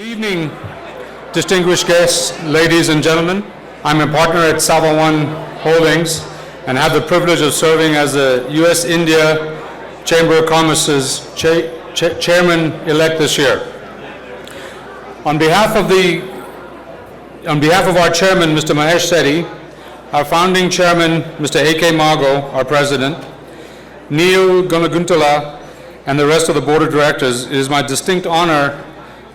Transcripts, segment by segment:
Good evening, distinguished guests, ladies and gentlemen. I'm a partner at Sava One Holdings and have the privilege of serving as the U.S.-India Chamber of Commerce's chairman-elect this year. On behalf of our chairman, Mr. Mahesh Sethi, our founding chairman, Mr. A.K. Margo, our president, Neil Gunaguntala, and the rest of the board of directors, it is my distinct honor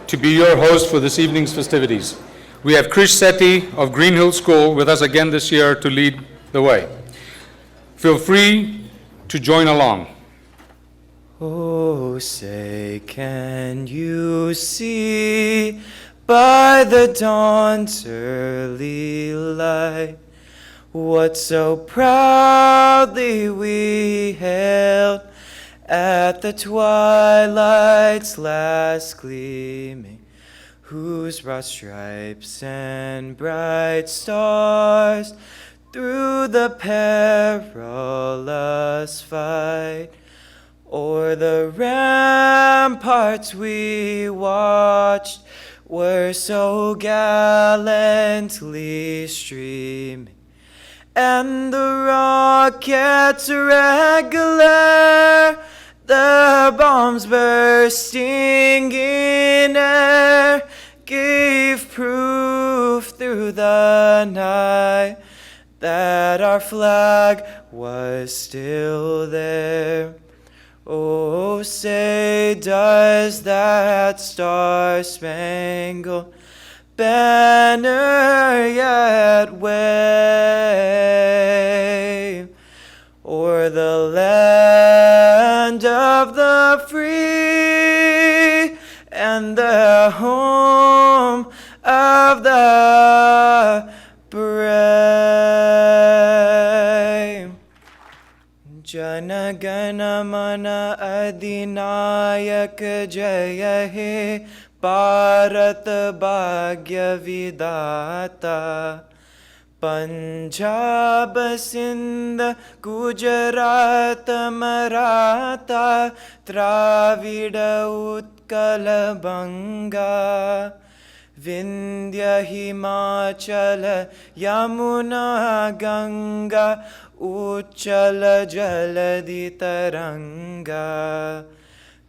to be your host for this evening's festivities. We have Krish Sethi of Green Hill School with us again this year to lead the way. Feel free to join along. Oh, say, can you see by the dawn's early light what so proudly we hailed at the twilight's last gleaming, whose broad stripes and bright stars through the perilous fight o'er the ramparts we watched were so gallantly streaming, and the rockets regular, the bombs bursting in air, gave proof through the night that our flag was still there. Oh, say, does that star-spangled banner yet wave o'er the land of the free and the home of the brave? Jana Gana Mana Adinayak Jaya He Bharat Bhagya Vidata, Punjab Sindh Gujarat Maratha Dravida Utkal Banga, Vindhya Himachala Yamuna Ganga Uchala Jaladi Taranga,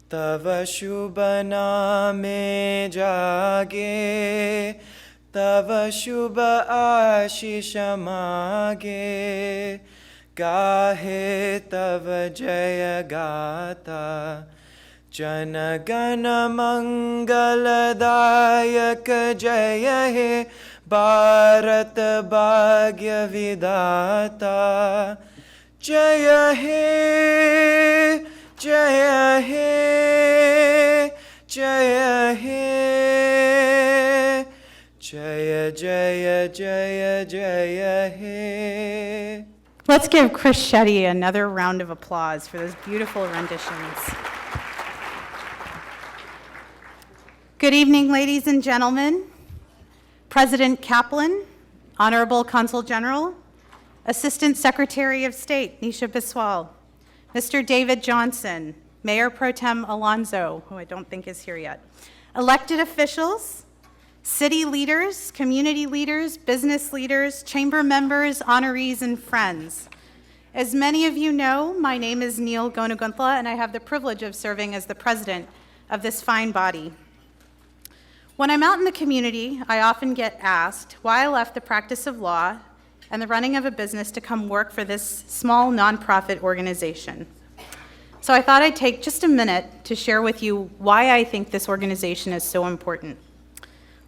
Tava Shubha Name Jage, Tava Shubha Ashisha Mage, Gahe Tava Jaya Gata, Jana Gana Mangala Dayak Jaya He Bharat Bhagya Vidata, Jaya He, Jaya He, Jaya He, Jaya Jaya Jaya Jaya He. Let's give Krish Sethi another round of applause for those beautiful renditions. Good evening, ladies and gentlemen. President Kaplan, Honorable Consul General, Assistant Secretary of State Nisha Biswal, Mr. David Johnson, Mayor Pro Tem Alonzo, who I don't think is here yet, elected officials, city leaders, community leaders, business leaders, chamber members, honorees, and friends. As many of you know, my name is Neil Gunaguntala, and I have the privilege of serving as the president of this fine body. When I'm out in the community, I often get asked why I left the practice of law and the running of a business to come work for this small nonprofit organization. So I thought I'd take just a minute to share with you why I think this organization is so important.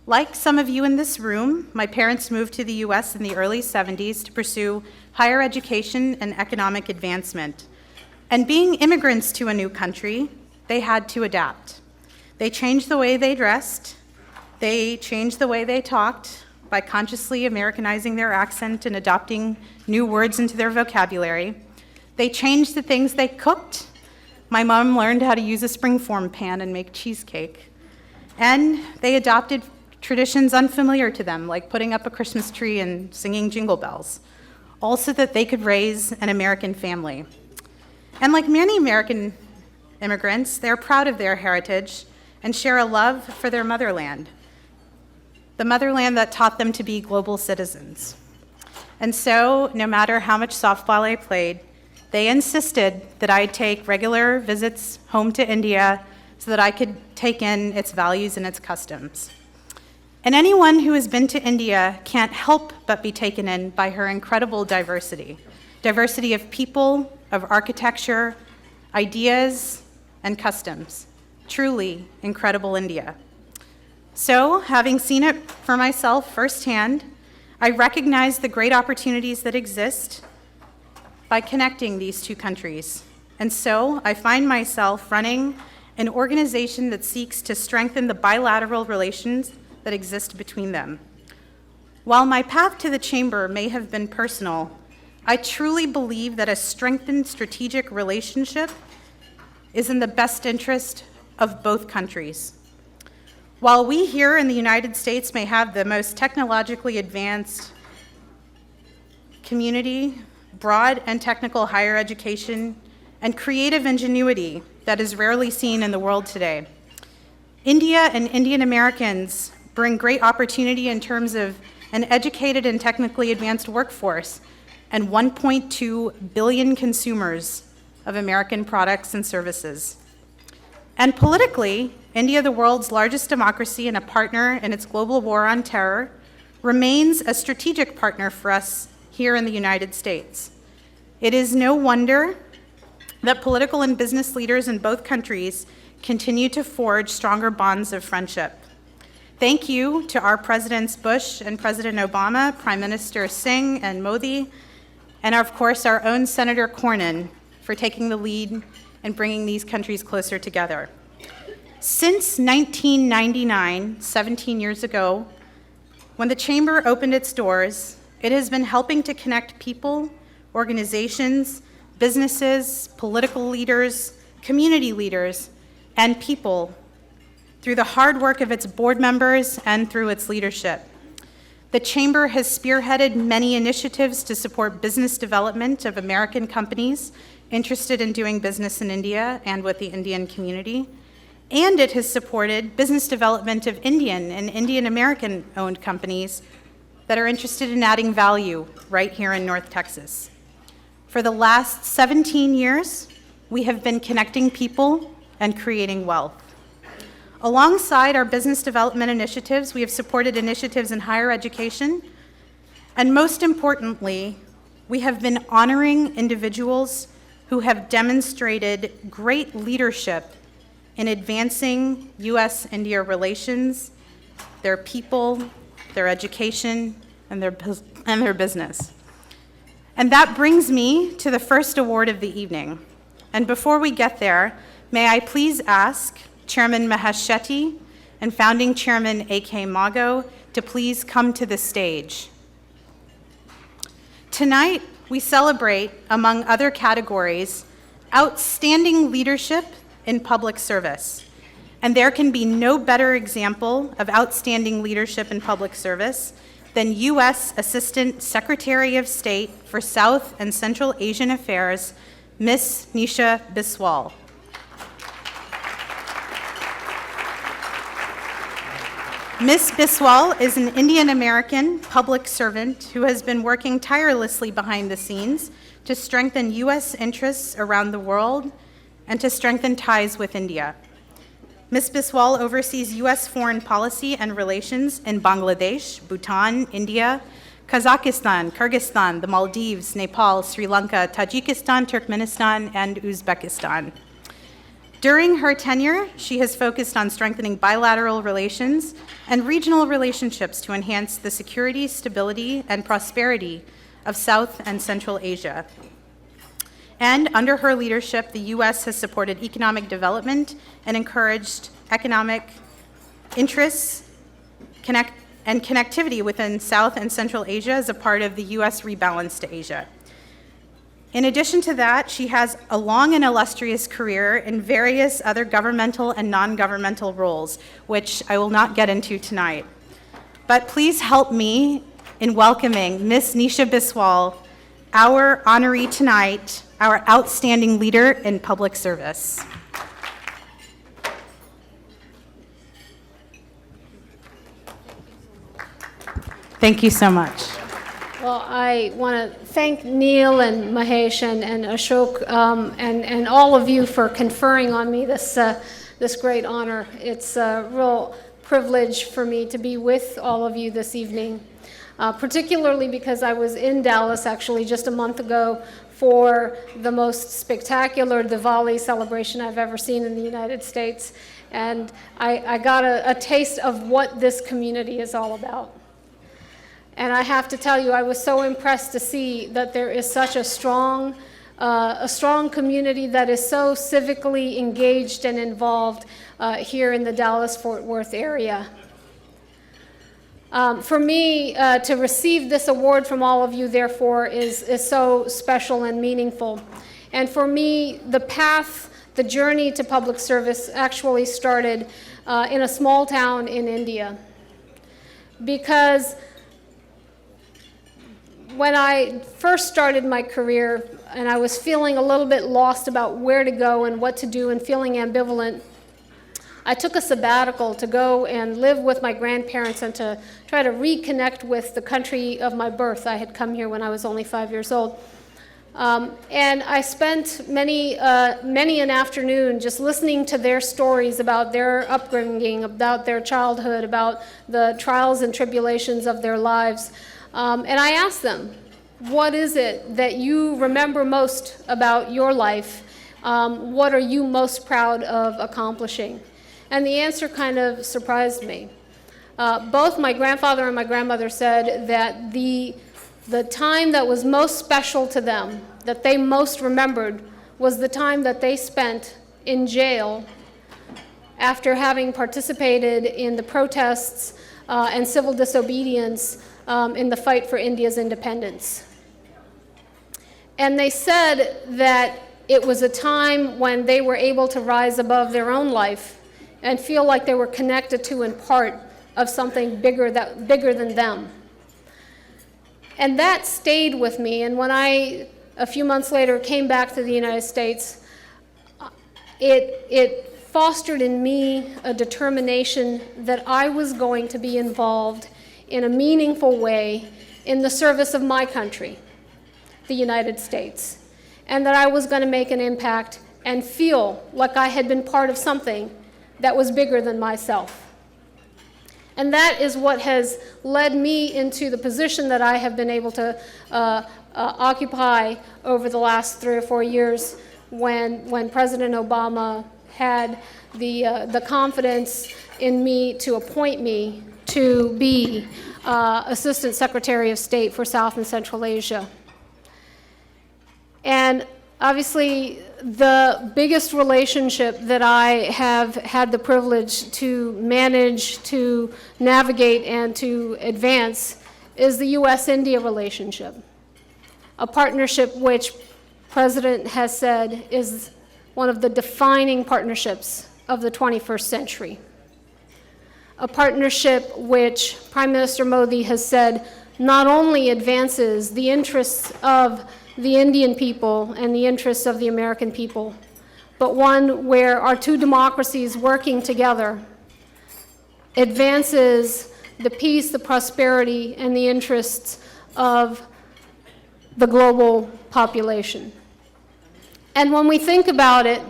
Like some of you in this room, my parents moved to the US in the early 70s to pursue higher education and economic advancement. And being immigrants to a new country, they had to adapt. They changed the way they dressed. They changed the way they talked by consciously Americanizing their accent and adopting new words into their vocabulary. They changed the things they cooked. My mom learned how to use a springform pan and make cheesecake. And they adopted traditions unfamiliar to them, like putting up a Christmas tree and singing jingle bells, all so that they could raise an American family. And like many American immigrants, they're proud of their heritage and share a love for their motherland, the motherland that taught them to be global citizens. And so, no matter how much softball I played, they insisted that I take regular visits home to India so that I could take in its values and its customs. And anyone who has been to India can't help but be taken in by her incredible diversity. Diversity of people, of architecture, ideas, and customs. Truly incredible India. So, having seen it for myself firsthand, I recognize the great opportunities that exist by connecting these two countries. And so, I find myself running an organization that seeks to strengthen the bilateral relations that exist between them. While my path to the Chamber may have been personal, I truly believe that a strengthened strategic relationship is in the best interest of both countries. While we here in the United States may have the most technologically advanced community, broad and technical higher education, and creative ingenuity that is rarely seen in the world today, India and Indian Americans bring great opportunity in terms of an educated and technically advanced workforce and 1.2 billion consumers of American products and services. And politically, India, the world's largest democracy and a partner in its global war on terror, remains a strategic partner for us here in the United States. It is no wonder that political and business leaders in both countries continue to forge stronger bonds of friendship. Thank you to our Presidents Bush and President Obama, Prime Minister Singh and Modi, and of course our own Senator Cornyn for taking the lead and bringing these countries closer together. Since 1999, 17 years ago, when the Chamber opened its doors, it has been helping to connect people, organizations, businesses, political leaders, community leaders, and people through the hard work of its board members and through its leadership. The Chamber has spearheaded many initiatives to support business development of American companies interested in doing business in India and with the Indian community, and it has supported business development of Indian and Indian American-owned companies that are interested in adding value right here in North Texas. For the last 17 years, we have been connecting people and creating wealth. Alongside our business development initiatives, we have supported initiatives in higher education, and most importantly, we have been honoring individuals who have demonstrated great leadership in advancing U.S.-India relations, their people, their education, and their business. And that brings me to the first award of the evening. And before we get there, may I please ask Chairman Mahesh Shetty and Founding Chairman A.K. Mago to please come to the stage. Tonight, we celebrate, among other categories, outstanding leadership in public service. And there can be no better example of outstanding leadership in public service than U.S. Assistant Secretary of State for South and Central Asian Affairs, Ms. Nisha Biswal. Ms. Biswal is an Indian American public servant who has been working tirelessly behind the scenes to strengthen U.S. interests around the world and to strengthen ties with India. Ms. Biswal oversees U.S. foreign policy and relations in Bangladesh, Bhutan, India, Kazakhstan, Kyrgyzstan, the Maldives, Nepal, Sri Lanka, Tajikistan, Turkmenistan, and Uzbekistan. During her tenure, she has focused on strengthening bilateral relations and regional relationships to enhance the security, stability, and prosperity of South and Central Asia. And under her leadership, the U.S. has supported economic development and encouraged economic interests and connectivity within South and Central Asia as a part of the U.S. rebalance to Asia. In addition to that, she has a long and illustrious career in various other governmental and non-governmental roles, which I will not get into tonight. But please help me in welcoming Ms. Nisha Biswal, our honoree tonight, our outstanding leader in public service. Thank you so much. Well, I want to thank Neil and Mahesh and Ashok and all of you for conferring on me this great honor. It's a real privilege for me to be with all of you this evening, particularly because I was in Dallas actually just a month ago for the most spectacular Diwali celebration I've ever seen in the United States. And I got a taste of what this community is all about. And I have to tell you, I was so impressed to see that there is such a strong community that is so civically engaged and involved here in the Dallas-Fort Worth area. For me, to receive this award from all of you, therefore, is so special and meaningful. And for me, the journey to public service actually started in a small town in India. Because when I first started my career and I was feeling a little bit lost about where to go and what to do and feeling ambivalent, I took a sabbatical to go and live with my grandparents and to try to reconnect with the country of my birth. I had come here when I was only 5 years old. And I spent many an afternoon just listening to their stories about their upbringing, about their childhood, about the trials and tribulations of their lives. And I asked them, what is it that you remember most about your life? What are you most proud of accomplishing? And the answer kind of surprised me. Both my grandfather and my grandmother said that the time that was most special to them, that they most remembered, was the time that they spent in jail after having participated in the protests and civil disobedience in the fight for India's independence. And they said that it was a time when they were able to rise above their own life and feel like they were connected to and part of something bigger than them. And that stayed with me. And when I, a few months later, came back to the United States, it fostered in me a determination that I was going to be involved in a meaningful way in the service of my country, the United States, and that I was going to make an impact and feel like I had been part of something that was bigger than myself. And that is what has led me into the position that I have been able to occupy over the last 3 or 4 years when President Obama had the confidence in me to appoint me to be Assistant Secretary of State for South and Central Asia. And obviously, the biggest relationship that I have had the privilege to manage, to navigate, and to advance is the U.S.-India relationship, a partnership which President has said is one of the defining partnerships of the 21st century. A partnership which Prime Minister Modi has said not only advances the interests of the Indian people and the interests of the American people, but one where our two democracies working together advances the peace, the prosperity, and the interests of the global population. And when we think about it,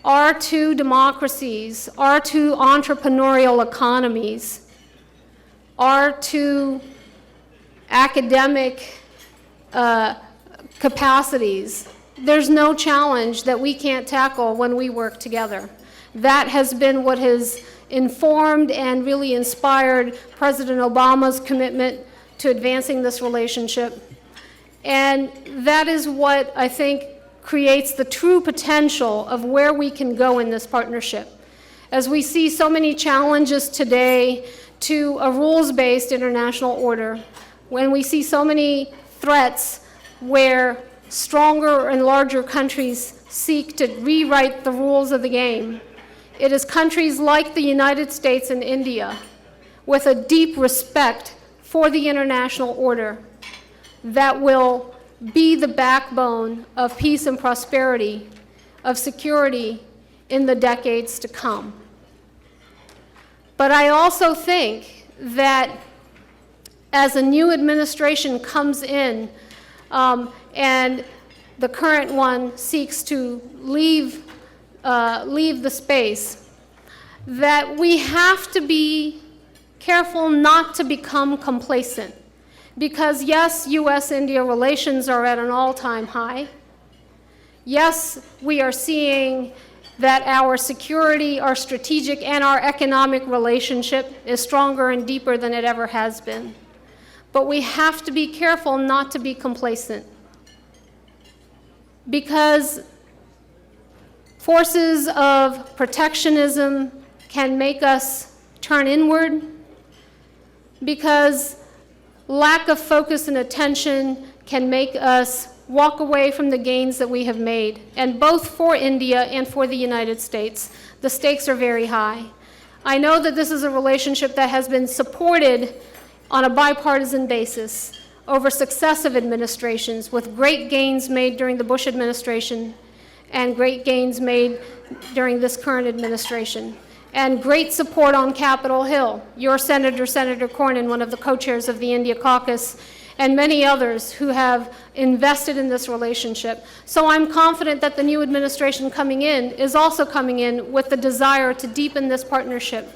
our two democracies, our two entrepreneurial economies, our two academic capacities, there's no challenge that we can't tackle when we work together. That has been what has informed and really inspired President Obama's commitment to advancing this relationship. And that is what I think creates the true potential of where we can go in this partnership. As we see so many challenges today to a rules-based international order, when we see so many threats where stronger and larger countries seek to rewrite the rules of the game, it is countries like the United States and India, with a deep respect for the international order, that will be the backbone of peace and prosperity, of security in the decades to come. But I also think that as a new administration comes in and the current one seeks to leave the space, that we have to be careful not to become complacent. Because yes, U.S.-India relations are at an all-time high. Yes, we are seeing that our security, our strategic, and our economic relationship is stronger and deeper than it ever has been. But we have to be careful not to be complacent. Because forces of protectionism can make us turn inward, because lack of focus and attention can make us walk away from the gains that we have made. And both for India and for the United States, the stakes are very high. I know that this is a relationship that has been supported on a bipartisan basis over successive administrations, with great gains made during the Bush administration and great gains made during this current administration, and great support on Capitol Hill. Your Senator, Senator Cornyn, one of the co-chairs of the India caucus, and many others who have invested in this relationship. So I'm confident that the new administration coming in is also coming in with the desire to deepen this partnership.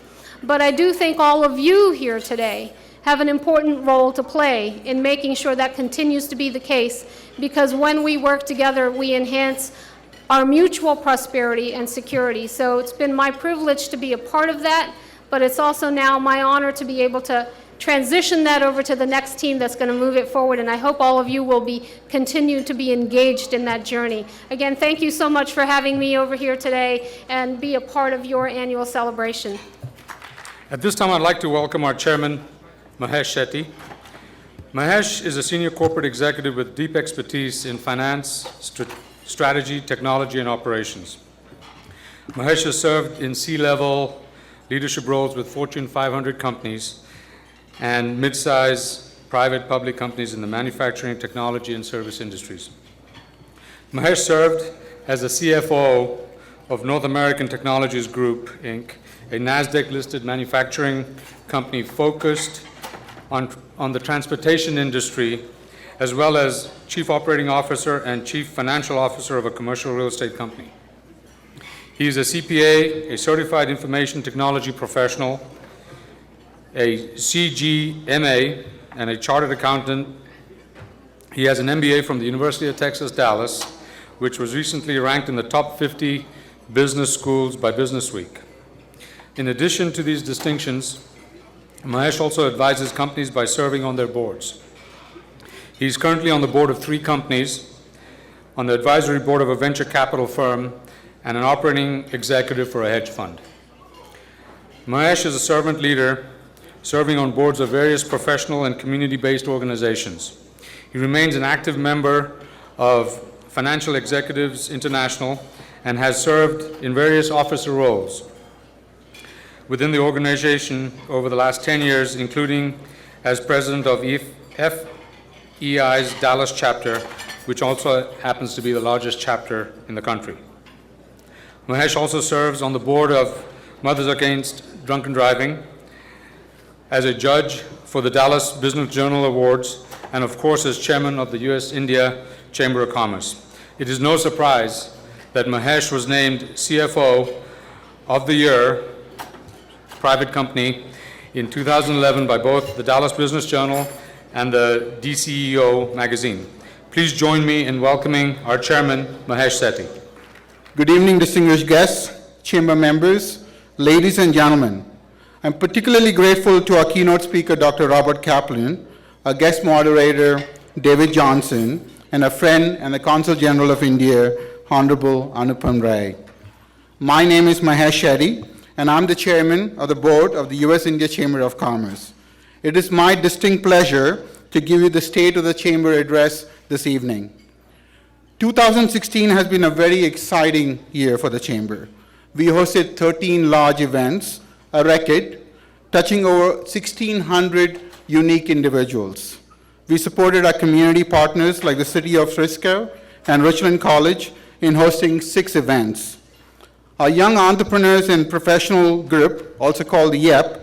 But I do think all of you here today have an important role to play in making sure that continues to be the case, because when we work together, we enhance our mutual prosperity and security. So it's been my privilege to be a part of that, but it's also now my honor to be able to transition that over to the next team that's going to move it forward, and I hope all of you will continue to be engaged in that journey. Again, thank you so much for having me over here today and be a part of your annual celebration. At this time, I'd like to welcome our chairman, Mahesh Shetty. Mahesh is a senior corporate executive with deep expertise in finance, strategy, technology, and operations. Mahesh has served in C-level leadership roles with Fortune 500 companies and mid-size private public companies in the manufacturing, technology, and service industries. Mahesh served as the CFO of North American Technologies Group, Inc., a NASDAQ-listed manufacturing company focused on the transportation industry, as well as Chief Operating Officer and Chief Financial Officer of a commercial real estate company. He is a CPA, a Certified Information Technology Professional, a CGMA, and a Chartered Accountant. He has an MBA from the University of Texas, Dallas, which was recently ranked in the top 50 business schools by Businessweek. In addition to these distinctions, Mahesh also advises companies by serving on their boards. He's currently on the board of 3 companies, on the advisory board of a venture capital firm, and an operating executive for a hedge fund. Mahesh is a servant leader, serving on boards of various professional and community-based organizations. He remains an active member of Financial Executives International and has served in various officer roles within the organization over the last 10 years, including as president of FEI's Dallas chapter, which also happens to be the largest chapter in the country. Mahesh also serves on the board of Mothers Against Drunken Driving, as a judge for the Dallas Business Journal Awards, and of course as chairman of the U.S.-India Chamber of Commerce. It is no surprise that Mahesh was named CFO of the Year private company in 2011 by both the Dallas Business Journal and the DCEO magazine. Please join me in welcoming our chairman, Mahesh Shetty. Good evening, distinguished guests, chamber members, ladies and gentlemen. I'm particularly grateful to our keynote speaker, Dr. Robert Kaplan, our guest moderator, David Johnson, and a friend and the Consul General of India, Honorable Anupam Rai. My name is Mahesh Shetty, and I'm the chairman of the board of the U.S.-India Chamber of Commerce. It is my distinct pleasure to give you the State of the Chamber address this evening. 2016 has been a very exciting year for the Chamber. We hosted 13 large events, a record, touching over 1,600 unique individuals. We supported our community partners like the City of Frisco and Richland College in hosting 6 events. Our Young Entrepreneurs and Professional Group, also called YEP,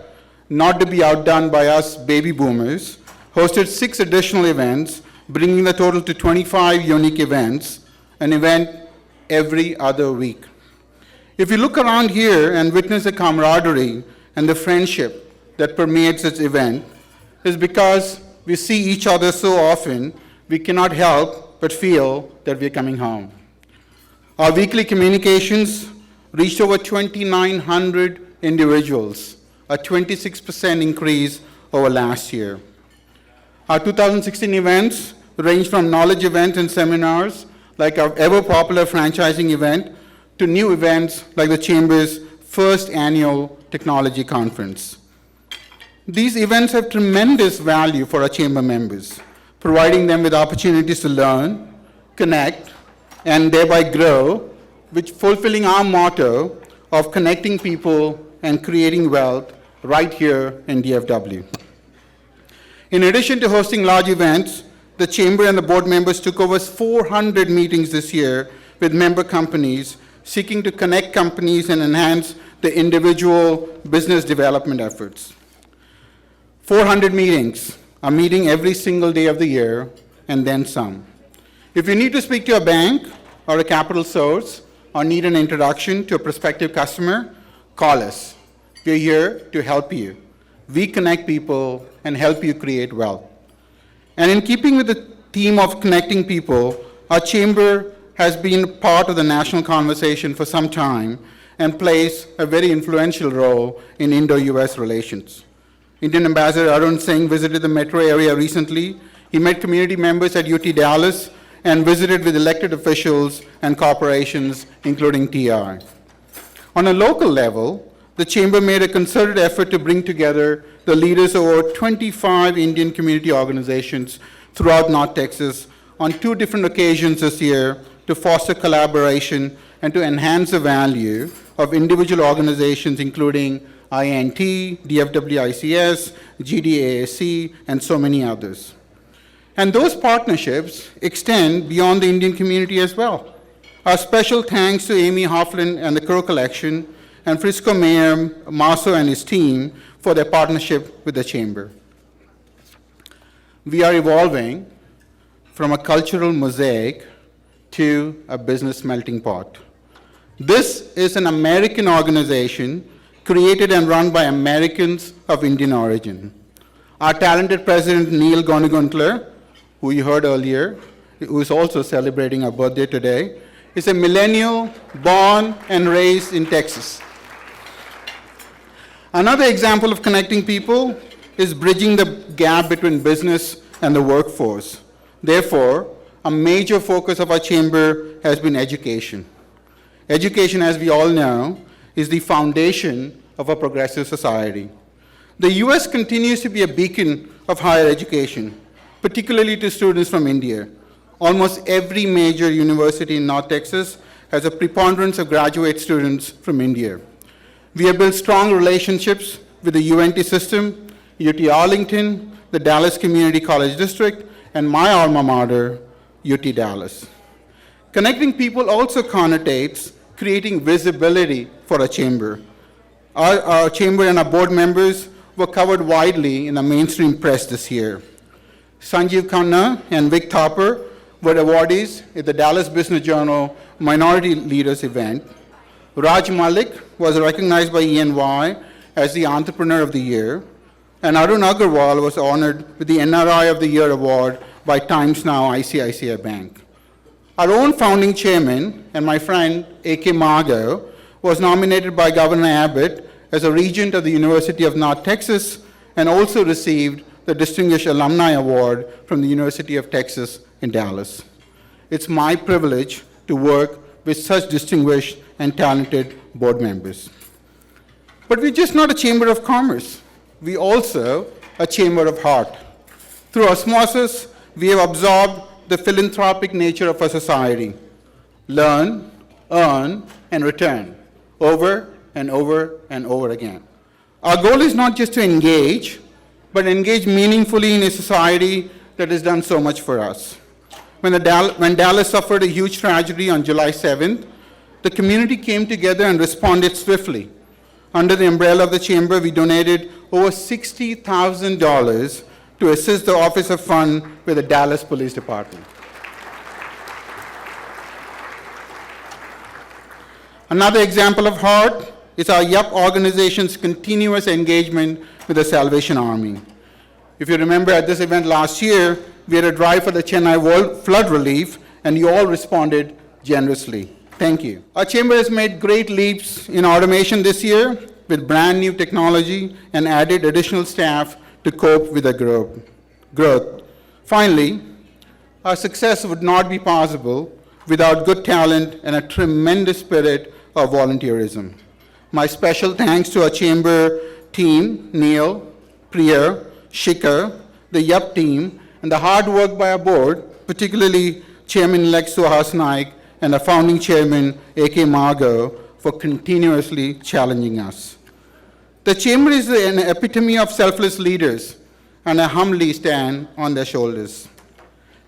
not to be outdone by us baby boomers, hosted 6 additional events, bringing the total to 25 unique events, an event every other week. If you look around here and witness the camaraderie and the friendship that permeates this event, it's because we see each other so often, we cannot help but feel that we're coming home. Our weekly communications reached over 2,900 individuals, a 26% increase over last year. Our 2016 events range from knowledge events and seminars, like our ever-popular franchising event, to new events like the Chamber's first annual technology conference. These events have tremendous value for our Chamber members, providing them with opportunities to learn, connect, and thereby grow, which fulfilling our motto of connecting people and creating wealth right here in DFW. In addition to hosting large events, the Chamber and the board members took over 400 meetings this year with member companies seeking to connect companies and enhance the individual business development efforts. 400 meetings, a meeting every single day of the year, and then some. If you need to speak to a bank or a capital source or need an introduction to a prospective customer, call us. We're here to help you. We connect people and help you create wealth. And in keeping with the theme of connecting people, our Chamber has been part of the national conversation for some time and plays a very influential role in Indo-US relations. Indian Ambassador Arun Singh visited the metro area recently. He met community members at UT Dallas and visited with elected officials and corporations, including TR. On a local level, the Chamber made a concerted effort to bring together the leaders of over 25 Indian community organizations throughout North Texas on 2 different occasions this year to foster collaboration and to enhance the value of individual organizations including INT, DFW ICS, GDAAC, and so many others. And those partnerships extend beyond the Indian community as well. Our special thanks to Amy Hofflin and the Crow Collection and Frisco Mayor Maso and his team for their partnership with the Chamber. We are evolving from a cultural mosaic to a business melting pot. This is an American organization created and run by Americans of Indian origin. Our talented president, Neil Goneguntler, who you heard earlier, who is also celebrating her birthday today, is a millennial born and raised in Texas. Another example of connecting people is bridging the gap between business and the workforce. Therefore, a major focus of our Chamber has been education. Education, as we all know, is the foundation of a progressive society. The US continues to be a beacon of higher education, particularly to students from India. Almost every major university in North Texas has a preponderance of graduate students from India. We have built strong relationships with the UNT system, UT Arlington, the Dallas Community College District, and my alma mater, UT Dallas. Connecting people also connotates creating visibility for a Chamber. Our Chamber and our board members were covered widely in the mainstream press this year. Sanjeev Khanna and Vic Thapar were awardees at the Dallas Business Journal Minority Leaders event. Raj Malik was recognized by ENY as the Entrepreneur of the Year, and Arun Agarwal was honored with the NRI of the Year award by Times Now ICICI Bank. Our own founding chairman and my friend A.K. Margo was nominated by Governor Abbott as a regent of the University of North Texas and also received the Distinguished Alumni Award from the University of Texas in Dallas. It's my privilege to work with such distinguished and talented board members. But we're just not a Chamber of Commerce. We're also a Chamber of Heart. Through osmosis, we have absorbed the philanthropic nature of our society. Learn, earn, and return, over and over and over again. Our goal is not just to engage, but engage meaningfully in a society that has done so much for us. When Dallas suffered a huge tragedy on July 7th, the community came together and responded swiftly. Under the umbrella of the Chamber, we donated over $60,000 to assist the Office of Fund with the Dallas Police Department. Another example of heart is our YUP organization's continuous engagement with the Salvation Army. If you remember at this event last year, we had a drive for the Chennai flood relief, and you all responded generously. Thank you. Our chamber has made great leaps in automation this year with brand new technology and added additional staff to cope with the growth. Finally, our success would not be possible without good talent and a tremendous spirit of volunteerism. My special thanks to our chamber team, Neil, Priya, Shikhar, the YUP team, and the hard work by our board, particularly Chairman-elect Suhas Naik and our founding chairman, A.K. Margo, for continuously challenging us. The chamber is an epitome of selfless leaders, and I humbly stand on their shoulders.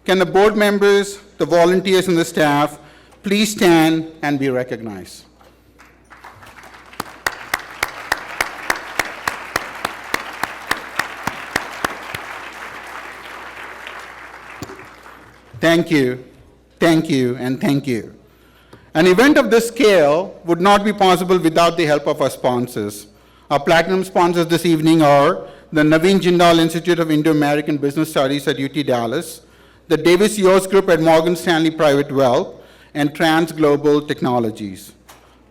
Can the board members, the volunteers, and the staff please stand and be recognized? Thank you, and thank you. An event of this scale would not be possible without the help of our sponsors. Our platinum sponsors this evening are the Naveen Jindal Institute of Indo-American Business Studies at UT Dallas, the Davis Yost Group at Morgan Stanley Private Wealth, and Trans Global Technologies.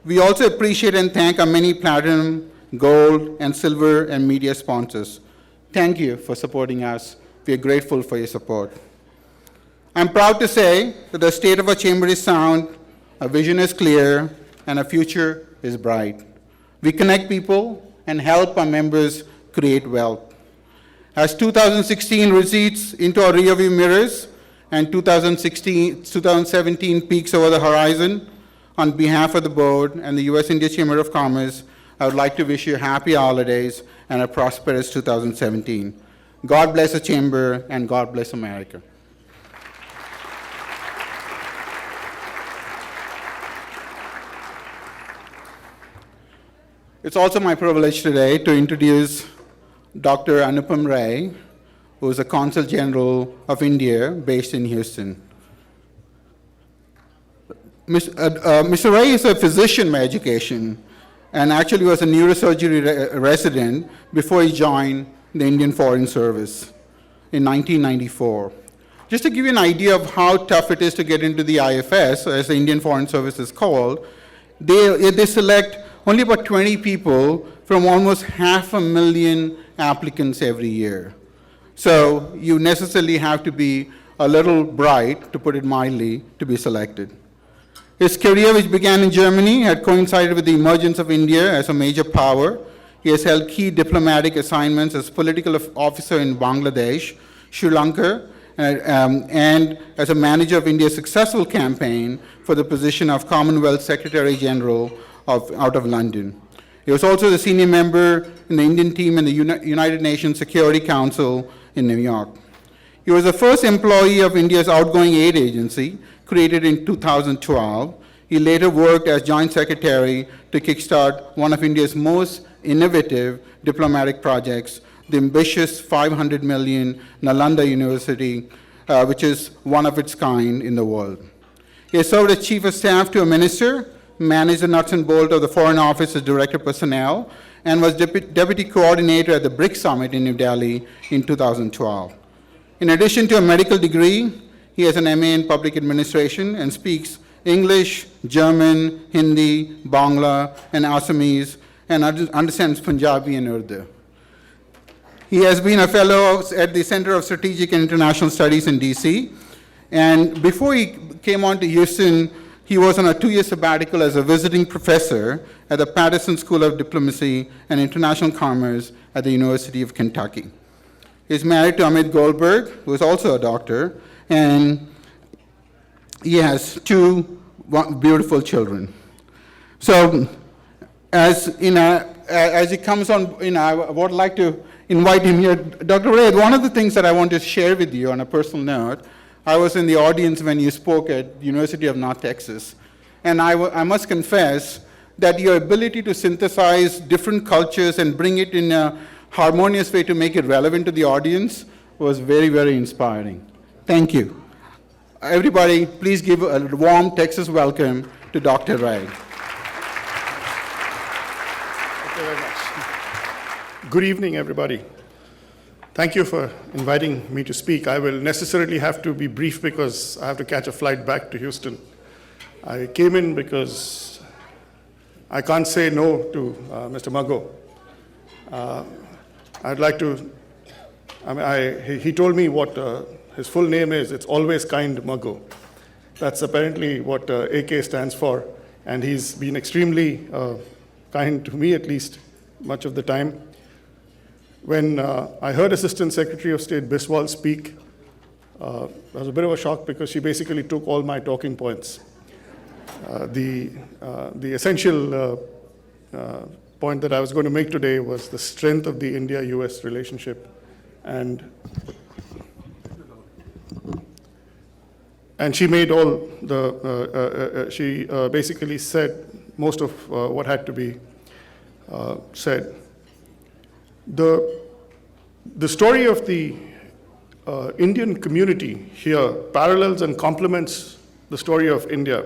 We also appreciate and thank our many platinum, gold, and silver and media sponsors. Thank you for supporting us. We are grateful for your support. I'm proud to say that the state of our chamber is sound, our vision is clear, and our future is bright. We connect people and help our members create wealth. As 2016 recedes into our rearview mirrors and 2017 peaks over the horizon, on behalf of the board and the U.S.-India Chamber of Commerce, I would like to wish you happy holidays and a prosperous 2017. God bless the chamber and God bless America. It's also my privilege today to introduce Dr. Anupam Ray, who is the Consul General of India based in Houston. Mr. Ray is a physician by education and actually was a neurosurgery resident before he joined the Indian Foreign Service in 1994. Just to give you an idea of how tough it is to get into the IFS, as the Indian Foreign Service is called, they select only about 20 people from almost 500,000 applicants every year. So you necessarily have to be a little bright, to put it mildly, to be selected. His career, which began in Germany, had coincided with the emergence of India as a major power. He has held key diplomatic assignments as political officer in Bangladesh, Sri Lanka, and as a manager of India's successful campaign for the position of Commonwealth Secretary General out of London. He was also the senior member in the Indian team in the United Nations Security Council in New York. He was the first employee of India's outgoing aid agency, created in 2012. He later worked as Joint Secretary to kickstart one of India's most innovative diplomatic projects, the ambitious 500 million Nalanda University, which is one of its kind in the world. He has served as Chief of Staff to a minister, managed the nuts and bolts of the Foreign Office as Director of Personnel, and was Deputy Coordinator at the BRICS Summit in New Delhi in 2012. In addition to a medical degree, he has an MA in Public Administration and speaks English, German, Hindi, Bangla, and Assamese, and understands Punjabi and Urdu. He has been a fellow at the Center of Strategic and International Studies in DC, and before he came on to Houston, he was on a 2-year sabbatical as a visiting professor at the Patterson School of Diplomacy and International Commerce at the University of Kentucky. He's married to Amit Goldberg, who is also a doctor, and he has 2 beautiful children. So, as he comes on, I would like to invite him here. Dr. Ray, one of the things that I want to share with you on a personal note, I was in the audience when you spoke at the University of North Texas, and I must confess that your ability to synthesize different cultures and bring it in a harmonious way to make it relevant to the audience was very, very inspiring. Thank you. Everybody, please give a warm Texas welcome to Dr. Rai. Thank you very much. Good evening, everybody. Thank you for inviting me to speak. I will necessarily have to be brief because I have to catch a flight back to Houston. I came in because I can't say no to Mr. Mago. I'd like to, he told me what his full name is. It's Always Kind Mago. That's apparently what AK stands for, and he's been extremely kind to me, at least, much of the time. When I heard Assistant Secretary of State Biswal speak, it was a bit of a shock because she basically took all my talking points. The essential point that I was going to make today was the strength of the India-US relationship, and she made all the, she basically said most of what had to be said. The story of the Indian community here parallels and complements the story of India.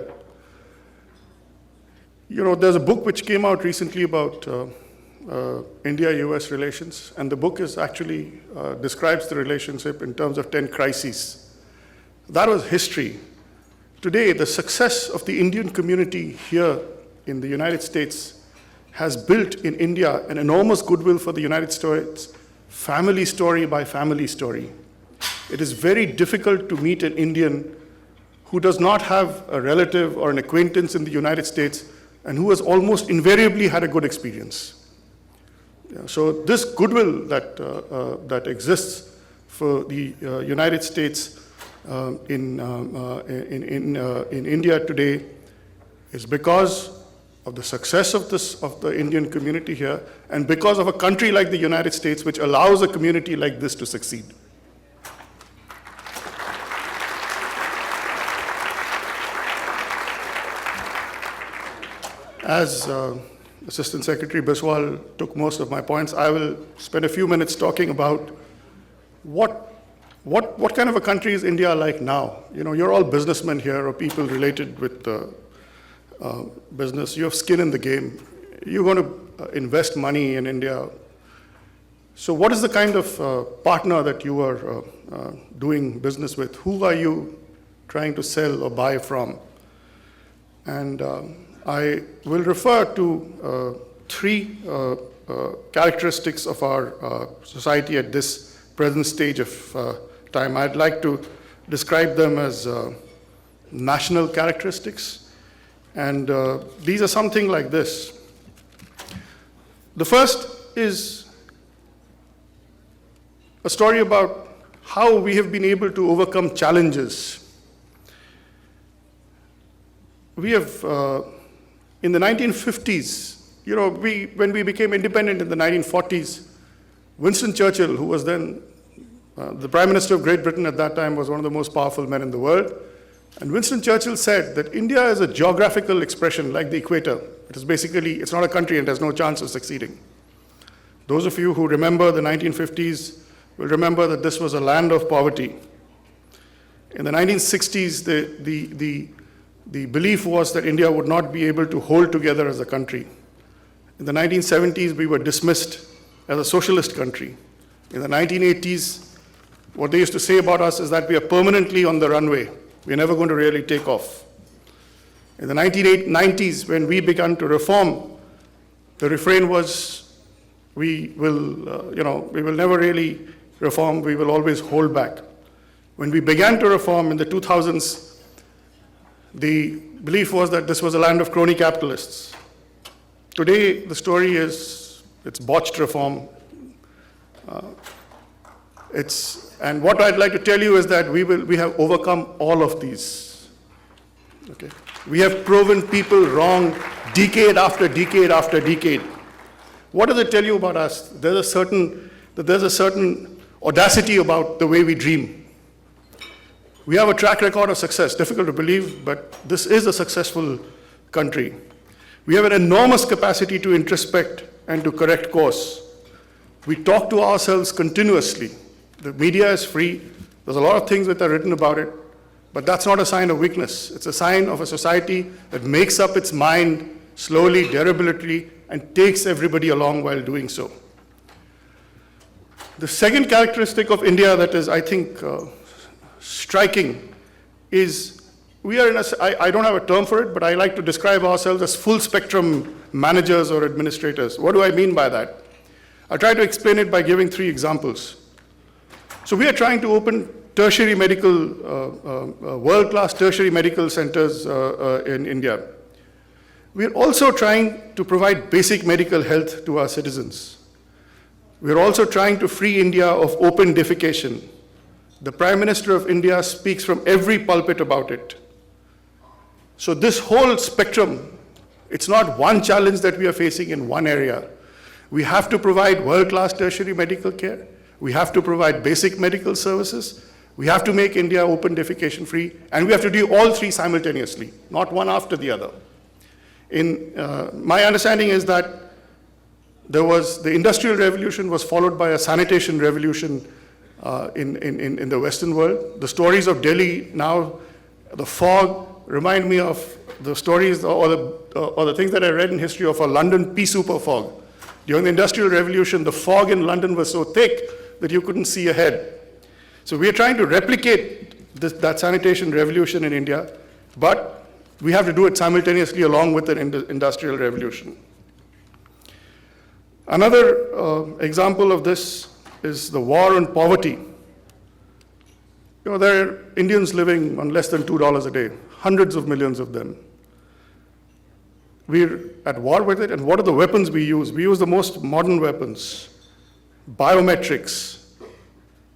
You know, there's a book which came out recently about India-US relations, and the book is actually describes the relationship in terms of 10 crises. That was history. Today, the success of the Indian community here in the United States has built in India an enormous goodwill for the United States, family story by family story. It is very difficult to meet an Indian who does not have a relative or an acquaintance in the United States and who has almost invariably had a good experience. So this goodwill that exists for the United States in India today is because of the success of the Indian community here, and because of a country like the United States, which allows a community like this to succeed. As Assistant Secretary Biswal took most of my points, I will spend a few minutes talking about what kind of a country is India like now. You know, you're all businessmen here, or people related with business. You have skin in the game. You're going to invest money in India. So what is the kind of partner that you are doing business with? Who are you trying to sell or buy from? And I will refer to three characteristics of our society at this present stage of time. I'd like to describe them as national characteristics. And these are something like this. The first is a story about how we have been able to overcome challenges. We have, in the 1950s, you know, when we became independent in the 1940s, Winston Churchill, who was then the Prime Minister of Great Britain at that time, was one of the most powerful men in the world. And Winston Churchill said that India is a geographical expression like the equator. It is basically, it's not a country and has no chance of succeeding. Those of you who remember the 1950s will remember that this was a land of poverty. In the 1960s, the belief was that India would not be able to hold together as a country. In the 1970s, we were dismissed as a socialist country. In the 1980s, what they used to say about us is that we are permanently on the runway. We're never going to really take off. In the 1990s, when we began to reform, the refrain was, we will never really reform, we will always hold back. When we began to reform in the 2000s, the belief was that this was a land of crony capitalists. Today, the story is, it's botched reform. And what I'd like to tell you is that we have overcome all of these. Okay? We have proven people wrong decade after decade after decade. What does it tell you about us? There's a certain audacity about the way we dream. We have a track record of success. Difficult to believe, but this is a successful country. We have an enormous capacity to introspect and to correct course. We talk to ourselves continuously. The media is free. There's a lot of things that are written about it, but that's not a sign of weakness. It's a sign of a society that makes up its mind slowly, deliberately, and takes everybody along while doing so. The second characteristic of India that is, I think, striking is we are in a, I don't have a term for it, but I like to describe ourselves as full spectrum managers or administrators. What do I mean by that? I'll try to explain it by giving 3 examples. So we are trying to open tertiary medical, world-class tertiary medical centers in India. We're also trying to provide basic medical health to our citizens. We're also trying to free India of open defecation. The Prime Minister of India speaks from every pulpit about it. So this whole spectrum, it's not one challenge that we are facing in one area. We have to provide world-class tertiary medical care. We have to provide basic medical services. We have to make India open defecation free, and we have to do all 3 simultaneously, not one after the other. My understanding is that the Industrial Revolution was followed by a sanitation revolution in the Western world. The stories of Delhi now, the fog, remind me of the stories or the things that I read in history of a London pea soup fog. During the Industrial Revolution, the fog in London was so thick that you couldn't see ahead. So we are trying to replicate that sanitation revolution in India, but we have to do it simultaneously along with the Industrial Revolution. Another example of this is the war on poverty. There are Indians living on less than $2 a day, hundreds of millions of them. We're at war with it, and what are the weapons we use? We use the most modern weapons, biometrics,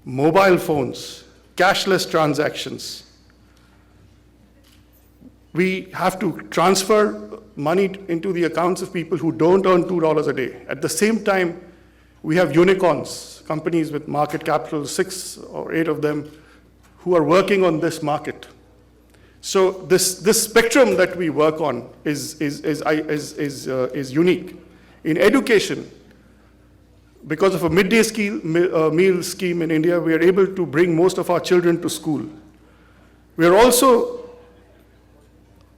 mobile phones, cashless transactions. We have to transfer money into the accounts of people who don't earn $2 a day. At the same time, we have unicorns, companies with market capital, 6 or 8 of them, who are working on this market. So this spectrum that we work on is unique. In education, because of a midday meal scheme in India, we are able to bring most of our children to school. We have also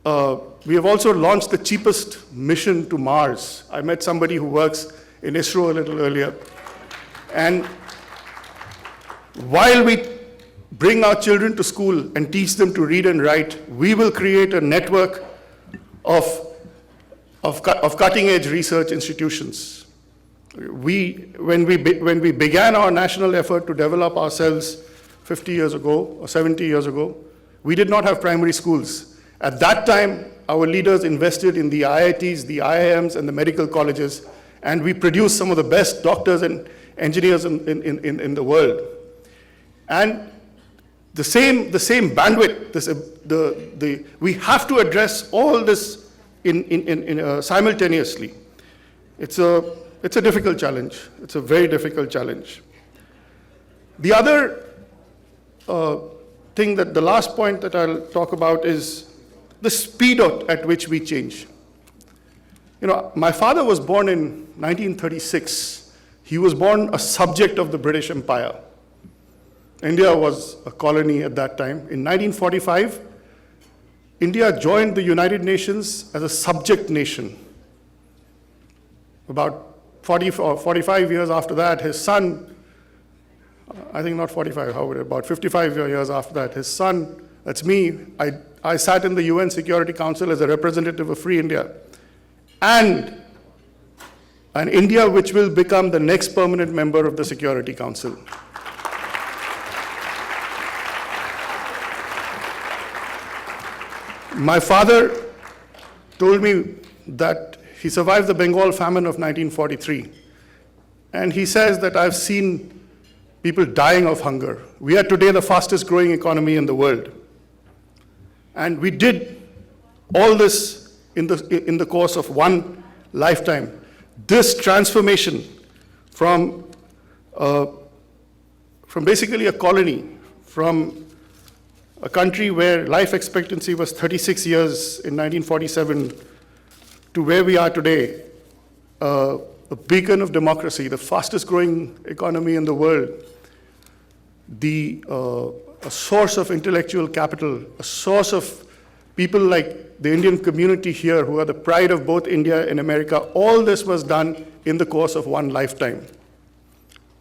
launched the cheapest mission to Mars. I met somebody who works in ISRO a little earlier. And while we bring our children to school and teach them to read and write, we will create a network of cutting-edge research institutions. When we began our national effort to develop ourselves 50 years ago or 70 years ago, we did not have primary schools. At that time, our leaders invested in the IITs, the IIMs, and the medical colleges, and we produced some of the best doctors and engineers in the world. And the same bandwidth, we have to address all this simultaneously. It's a difficult challenge. It's a very difficult challenge. The other thing, the last point that I'll talk about is the speed at which we change. My father was born in 1936. He was born a subject of the British Empire. India was a colony at that time. In 1945, India joined the United Nations as a subject nation. About 40 or 45 years after that, his son, I think not 45, however, about 55 years after that, his son, that's me, I sat in the UN Security Council as a representative of Free India. And an India which will become the next permanent member of the Security Council. My father told me that he survived the Bengal famine of 1943. And he says that I've seen people dying of hunger. We are today the fastest growing economy in the world. And we did all this in the course of one lifetime. This transformation from basically a colony, from a country where life expectancy was 36 years in 1947 to where we are today, a beacon of democracy, the fastest growing economy in the world. a source of intellectual capital, a source of people like the Indian community here who are the pride of both India and America. All this was done in the course of one lifetime.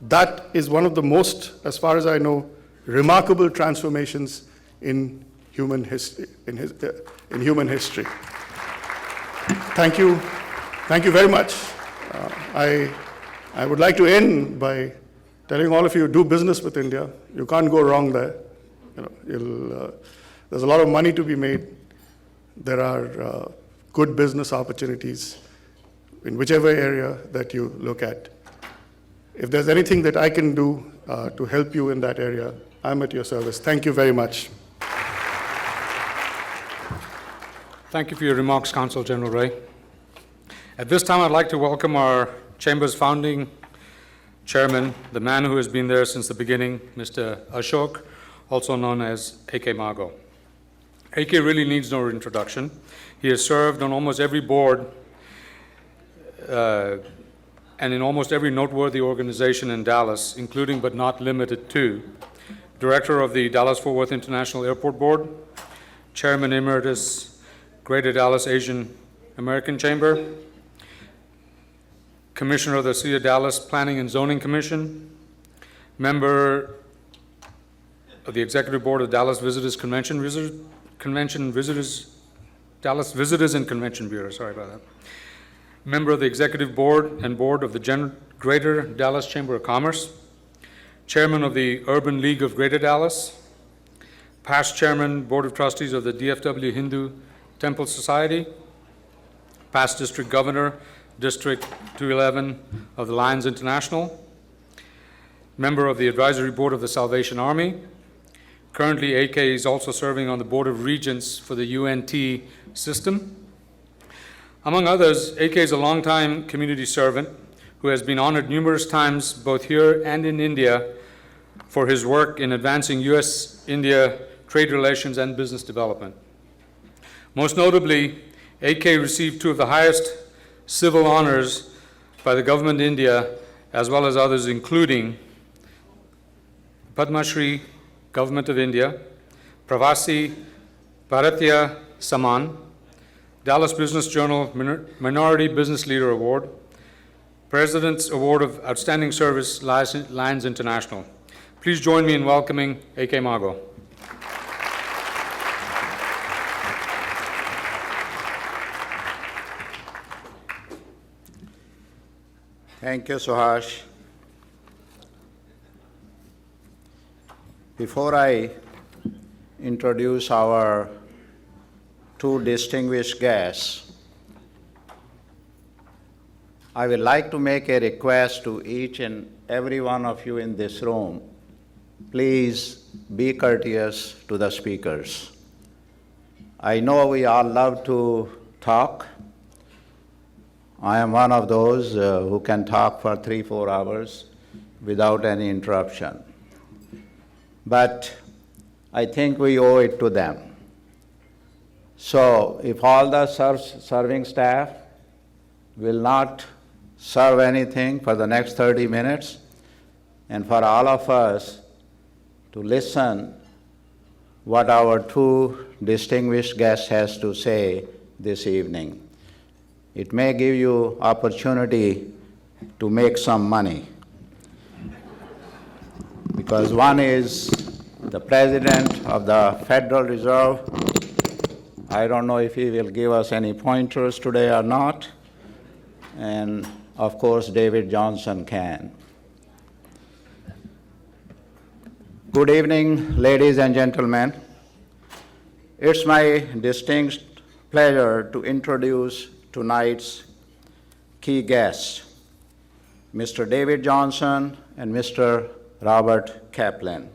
That is one of the most, as far as I know, remarkable transformations in human history. Thank you very much. I would like to end by telling all of you, do business with India. You can't go wrong there. There's a lot of money to be made. There are good business opportunities in whichever area that you look at. If there's anything that I can do to help you in that area, I'm at your service. Thank you very much. Thank you for your remarks, Consul General Ray. At this time, I'd like to welcome our Chamber's founding chairman, the man who has been there since the beginning, Mr. Ashok, also known as A.K. Mago. A.K. really needs no introduction. He has served on almost every board and in almost every noteworthy organization in Dallas, including but not limited to Director of the Dallas-Fort Worth International Airport Board, Chairman Emeritus, Greater Dallas Asian American Chamber, Commissioner of the City of Dallas Planning and Zoning Commission, member of the Executive Board of Dallas Visitors Dallas Visitors and Convention Bureau, sorry about that. Member of the Executive Board and Board of the Greater Dallas Chamber of Commerce, Chairman of the Urban League of Greater Dallas, past Chairman, Board of Trustees of the DFW Hindu Temple Society, past District Governor, District 211 of the Lions International, member of the Advisory Board of the Salvation Army. Currently, AK is also serving on the Board of Regents for the UNT system. Among others, AK is a longtime community servant who has been honored numerous times both here and in India for his work in advancing U.S.-India trade relations and business development. Most notably, AK received two of the highest civil honors by the government of India, as well as others, including Padma Shri, Government of India, Pravasi Bharatiya Samman, Dallas Business Journal Minority Business Leader Award, President's Award of Outstanding Service, Lions International. Please join me in welcoming A.K. Mago. Thank you, Suhash. Before I introduce our two distinguished guests, I would like to make a request to each and every one of you in this room. Please be courteous to the speakers. I know we all love to talk. I am one of those who can talk for 3-4 hours without any interruption. But I think we owe it to them. So if all the serving staff will not serve anything for the next 30 minutes, and for all of us to listen what our two distinguished guests has to say this evening. It may give you opportunity to make some money. Because one is the President of the Federal Reserve. I don't know if he will give us any pointers today or not. And of course, David Johnson can. Good evening, ladies and gentlemen. It's my distinct pleasure to introduce tonight's key guests, Mr. David Johnson and Mr. Robert Kaplan.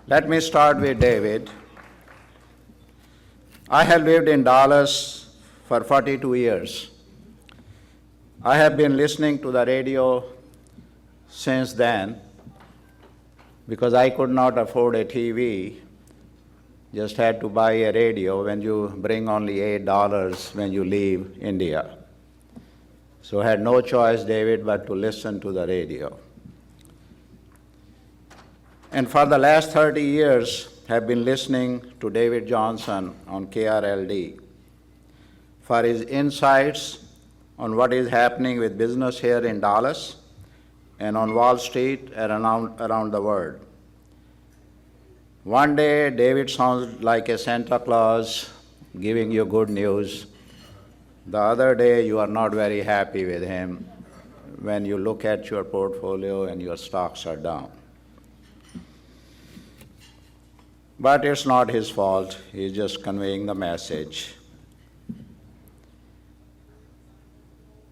Let me start with David. I have lived in Dallas for 42 years. I have been listening to the radio since then because I could not afford a TV. Just had to buy a radio when you bring only $8 when you leave India. So I had no choice, David, but to listen to the radio. and for the last 30 years have been listening to David Johnson on KRLD for his insights on what is happening with business here in Dallas and on Wall Street and around the world. One day, David sounds like a Santa Claus giving you good news. The other day, you are not very happy with him when you look at your portfolio and your stocks are down. But it's not his fault. He's just conveying the message.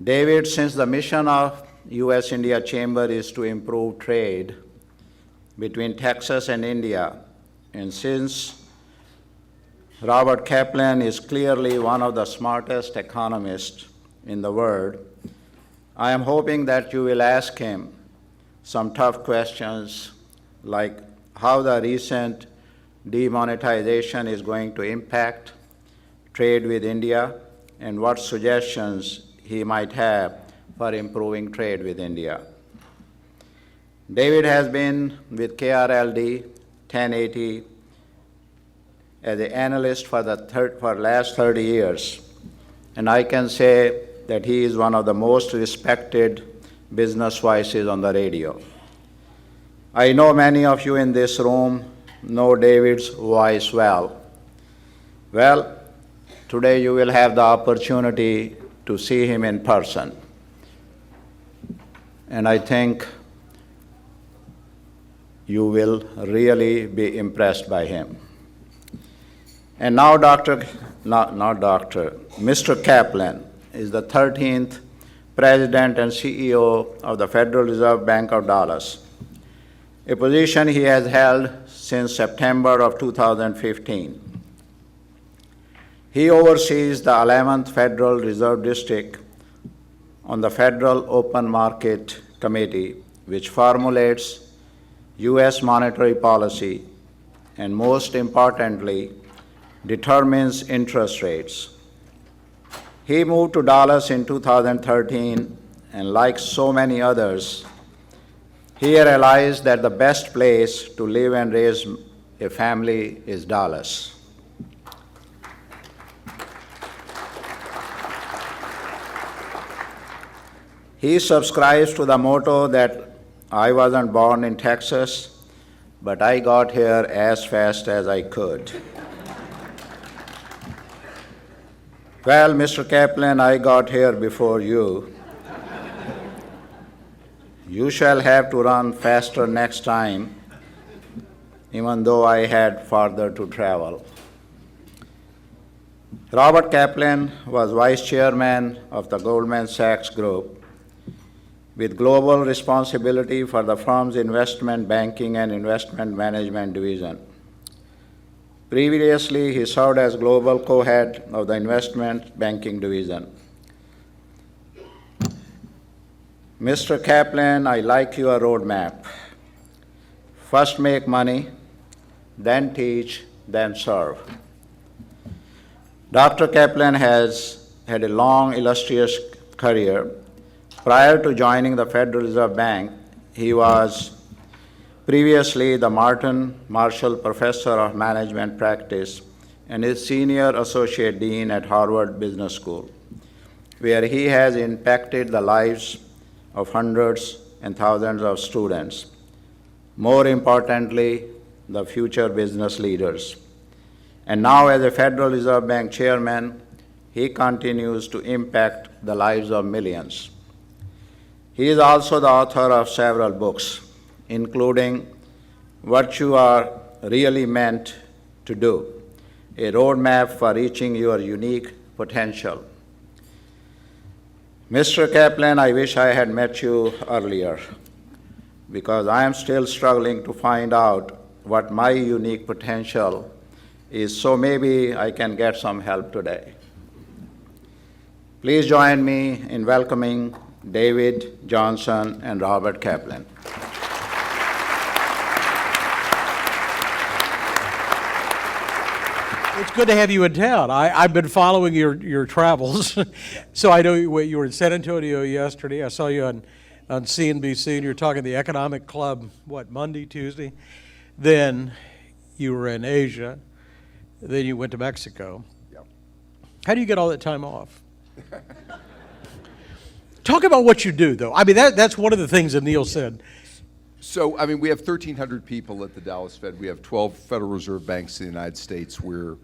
David, since the mission of U.S.-India Chamber is to improve trade between Texas and India, and since Robert Kaplan is clearly one of the smartest economists in the world, I am hoping that you will ask him some tough questions like how the recent demonetization is going to impact trade with India and what suggestions he might have for improving trade with India. David has been with KRLD 1080 as an analyst for the last 30 years, and I can say that he is one of the most respected business voices on the radio. I know many of you in this room know David's voice well. Well, today you will have the opportunity to see him in person, and I think you will really be impressed by him. And now Mr. Kaplan is the 13th President and CEO of the Federal Reserve Bank of Dallas, a position he has held since September of 2015. He oversees the 11th Federal Reserve District on the Federal Open Market Committee, which formulates U.S. monetary policy and, most importantly, determines interest rates. He moved to Dallas in 2013, and like so many others, he realized that the best place to live and raise a family is Dallas. He subscribes to the motto that I wasn't born in Texas, but I got here as fast as I could. Well, Mr. Kaplan, I got here before you. You shall have to run faster next time, even though I had farther to travel. Robert Kaplan was vice chairman of the Goldman Sachs Group, with global responsibility for the firm's investment banking and investment management division. Previously, he served as global co-head of the investment banking division. Mr. Kaplan, I like your roadmap. First make money, then teach, then serve. Dr. Kaplan has had a long, illustrious career. Prior to joining the Federal Reserve Bank, he was previously the Martin Marshall Professor of Management Practice and is Senior Associate Dean at Harvard Business School, where he has impacted the lives of hundreds and thousands of students. More importantly, the future business leaders. And now as a Federal Reserve Bank chairman, he continues to impact the lives of millions. He is also the author of several books, including What You Are Really Meant to Do, a roadmap for reaching your unique potential. Mr. Kaplan, I wish I had met you earlier, because I am still struggling to find out what my unique potential is, so maybe I can get some help today. Please join me in welcoming David Johnson and Robert Kaplan. It's good to have you in town. I've been following your travels, so I know you were in San Antonio yesterday. I saw you on on CNBC, and you're talking the Economic Club, what, Monday, Tuesday? Then you were in Asia, then you went to Mexico. Yep. How do you get all that time off? Talk about what you do, though. I mean, that's one of the things that Neil said. So, I mean, we have 1,300 people at the Dallas Fed. We have 12 Federal Reserve banks in the United States. We're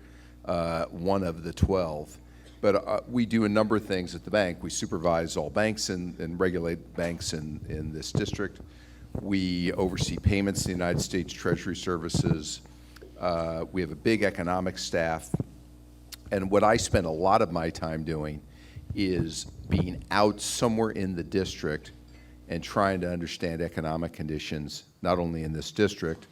one of the 12. But we do a number of things at the bank. We supervise all banks and regulate banks in this district. We oversee payments in the United States Treasury Services. We have a big economic staff. And what I spend a lot of my time doing is being out somewhere in the district and trying to understand economic conditions, not only in this district,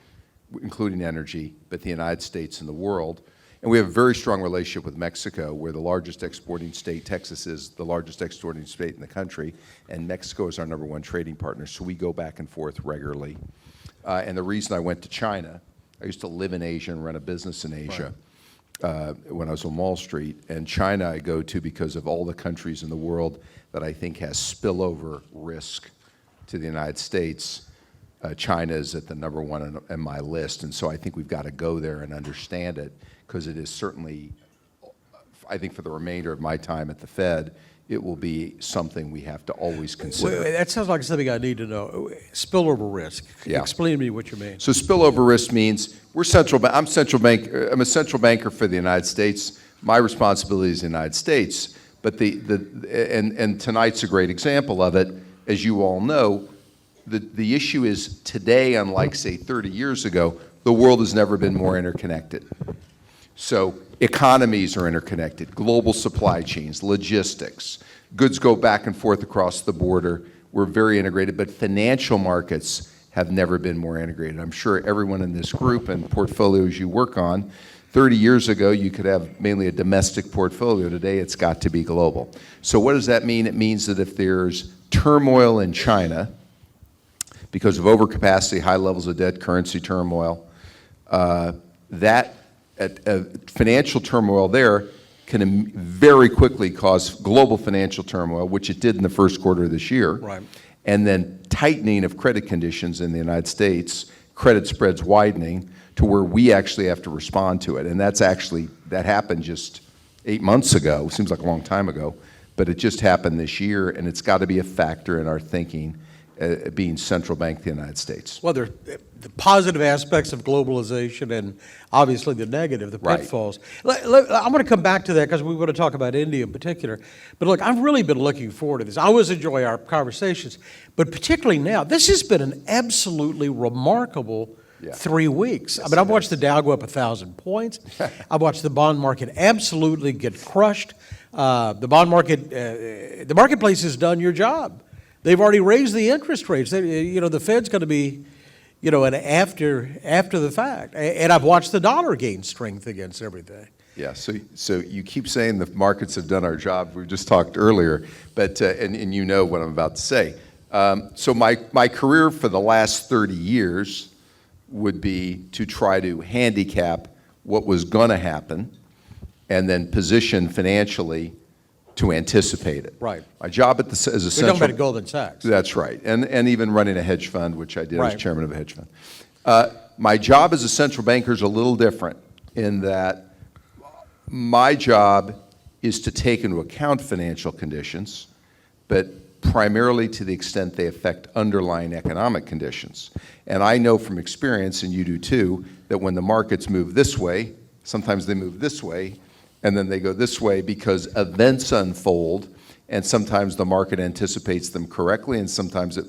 including energy, but the United States and the world. And we have a very strong relationship with Mexico. We're the largest exporting state. Texas is the largest exporting state in the country, and Mexico is our #1 trading partner, so we go back and forth regularly. And the reason I went to China, I used to live in Asia and run a business in Asia. When I was on Wall Street, and China I go to because of all the countries in the world that I think has spillover risk to the United States. China is at the #1 on my list, and so I think we've got to go there and understand it, because it is certainly, I think for the remainder of my time at the Fed, it will be something we have to always consider. Wait, that sounds like something I need to know. Spillover risk. Yeah. Explain to me what you mean. So spillover risk means I'm a central banker for the United States. My responsibility is the United States, but and tonight's a great example of it. As you all know, the issue is today, unlike say 30 years ago, the world has never been more interconnected. So economies are interconnected, global supply chains, logistics, goods go back and forth across the border. We're very integrated, but financial markets have never been more integrated. I'm sure everyone in this group and portfolios you work on, 30 years ago you could have mainly a domestic portfolio. Today it's got to be global. So what does that mean? It means that if there's turmoil in China because of overcapacity, high levels of debt, currency turmoil, financial turmoil there can very quickly cause global financial turmoil, which it did in the first quarter of this year. Right. And then tightening of credit conditions in the United States, credit spreads widening to where we actually have to respond to it. And that happened just 8 months ago. Seems like a long time ago, but it just happened this year, and it's got to be a factor in our thinking, being central bank of the United States. Well, there are the positive aspects of globalization and obviously the negative, the Right. pitfalls. I'm going to come back to that because we want to talk about India in particular. But look, I've really been looking forward to this. I always enjoy our conversations, but particularly now, this has been an absolutely remarkable 3 weeks. I mean, I've watched the Dow go up 1,000 points. I've watched the bond market absolutely get crushed. The bond market, the marketplace has done your job. They've already raised the interest rates. The Fed's going to be, an after the fact. And I've watched the dollar gain strength against everything. Yeah, so you keep saying the markets have done our job. We just talked earlier, but and you know what I'm about to say. So my career for the last 30 years would be to try to handicap what was going to happen and then position financially to anticipate it. Right. My job as a We're central... talking about at Goldman Sachs. That's right, and even running a hedge fund, which I did Right. as chairman of a hedge fund. My job as a central banker is a little different in that my job is to take into account financial conditions, but primarily to the extent they affect underlying economic conditions. And I know from experience, and you do too, that when the markets move this way, sometimes they move this way, and then they go this way because events unfold, and sometimes the market anticipates them correctly, and sometimes it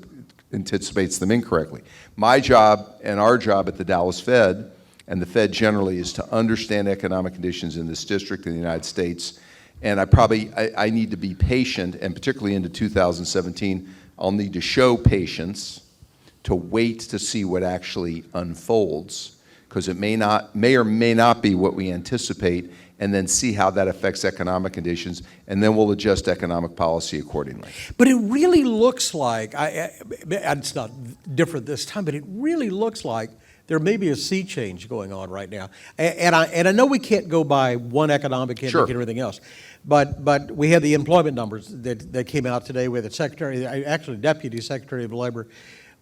anticipates them incorrectly. My job and our job at the Dallas Fed, and the Fed generally, is to understand economic conditions in this district in the United States. And I need to be patient, and particularly into 2017, I'll need to show patience to wait to see what actually unfolds, because it may or may not be what we anticipate, and then see how that affects economic conditions, and then we'll adjust economic policy accordingly. But it really looks like, it's not different this time, but it really looks like there may be a sea change going on right now. And I know we can't go by one economic indicator Sure. and everything else, but we had the employment numbers that came out today with the Deputy Secretary of Labor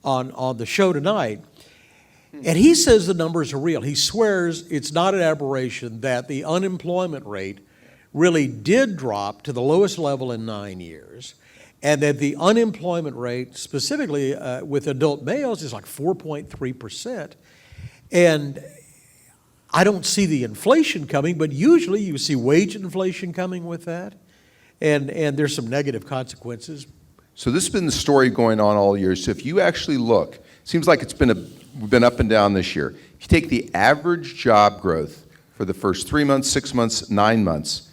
on the show tonight. And he says the numbers are real. He swears it's not an aberration that the unemployment rate really did drop to the lowest level in 9 years, and that the unemployment rate, specifically with adult males, is like 4.3%. And I don't see the inflation coming, but usually you see wage inflation coming with that, and there's some negative consequences. So this has been the story going on all year. So if you actually look, it seems like we've been up and down this year. If you take the average job growth for the first 3 months, 6 months, 9 months,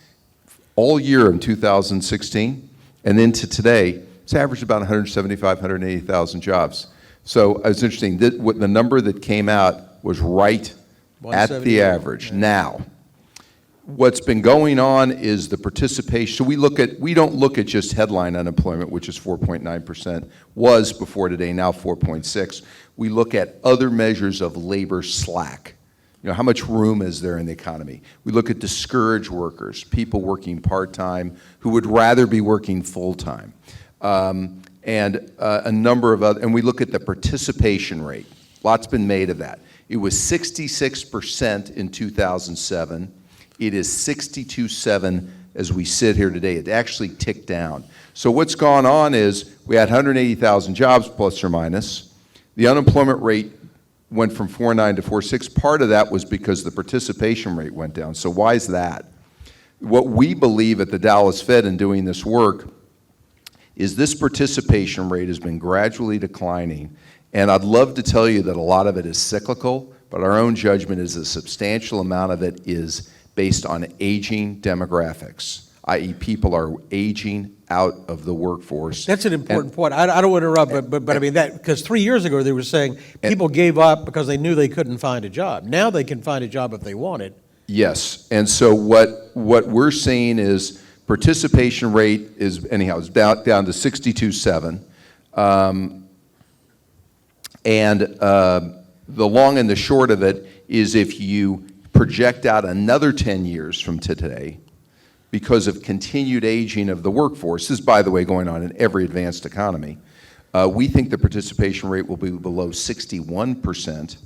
all year in 2016, and then to today, it's averaged about 175, 180,000 jobs. So it's interesting, the number that came out was right at the average. Now, what's been going on is the participation. So we don't look at just headline unemployment, which is 4.9%, was before today, now 4.6. We look at other measures of labor slack. You know, how much room is there in the economy? We look at discouraged workers, people working part-time who would rather be working full-time. And a number of other, and we look at the participation rate. Lots been made of that. It was 66% in 2007. It is 62.7 as we sit here today. It actually ticked down. So what's gone on is we had 180,000 jobs plus or minus. The unemployment rate went from 4.9 to 4.6. Part of that was because the participation rate went down. So why is that? What we believe at the Dallas Fed in doing this work is this participation rate has been gradually declining. And I'd love to tell you that a lot of it is cyclical, but our own judgment is a substantial amount of it is based on aging demographics, i.e. people are aging out of the workforce. That's an important point. I don't want to interrupt, but I mean that, because 3 years ago they were saying people gave up because they knew they couldn't find a job. Now they can find a job if they want it. Yes, and so what we're seeing is participation rate is, anyhow, is down to 62.7. And the long and the short of it is if you project out another 10 years from today, because of continued aging of the workforce, this is, by the way, going on in every advanced economy, we think the participation rate will be below 61%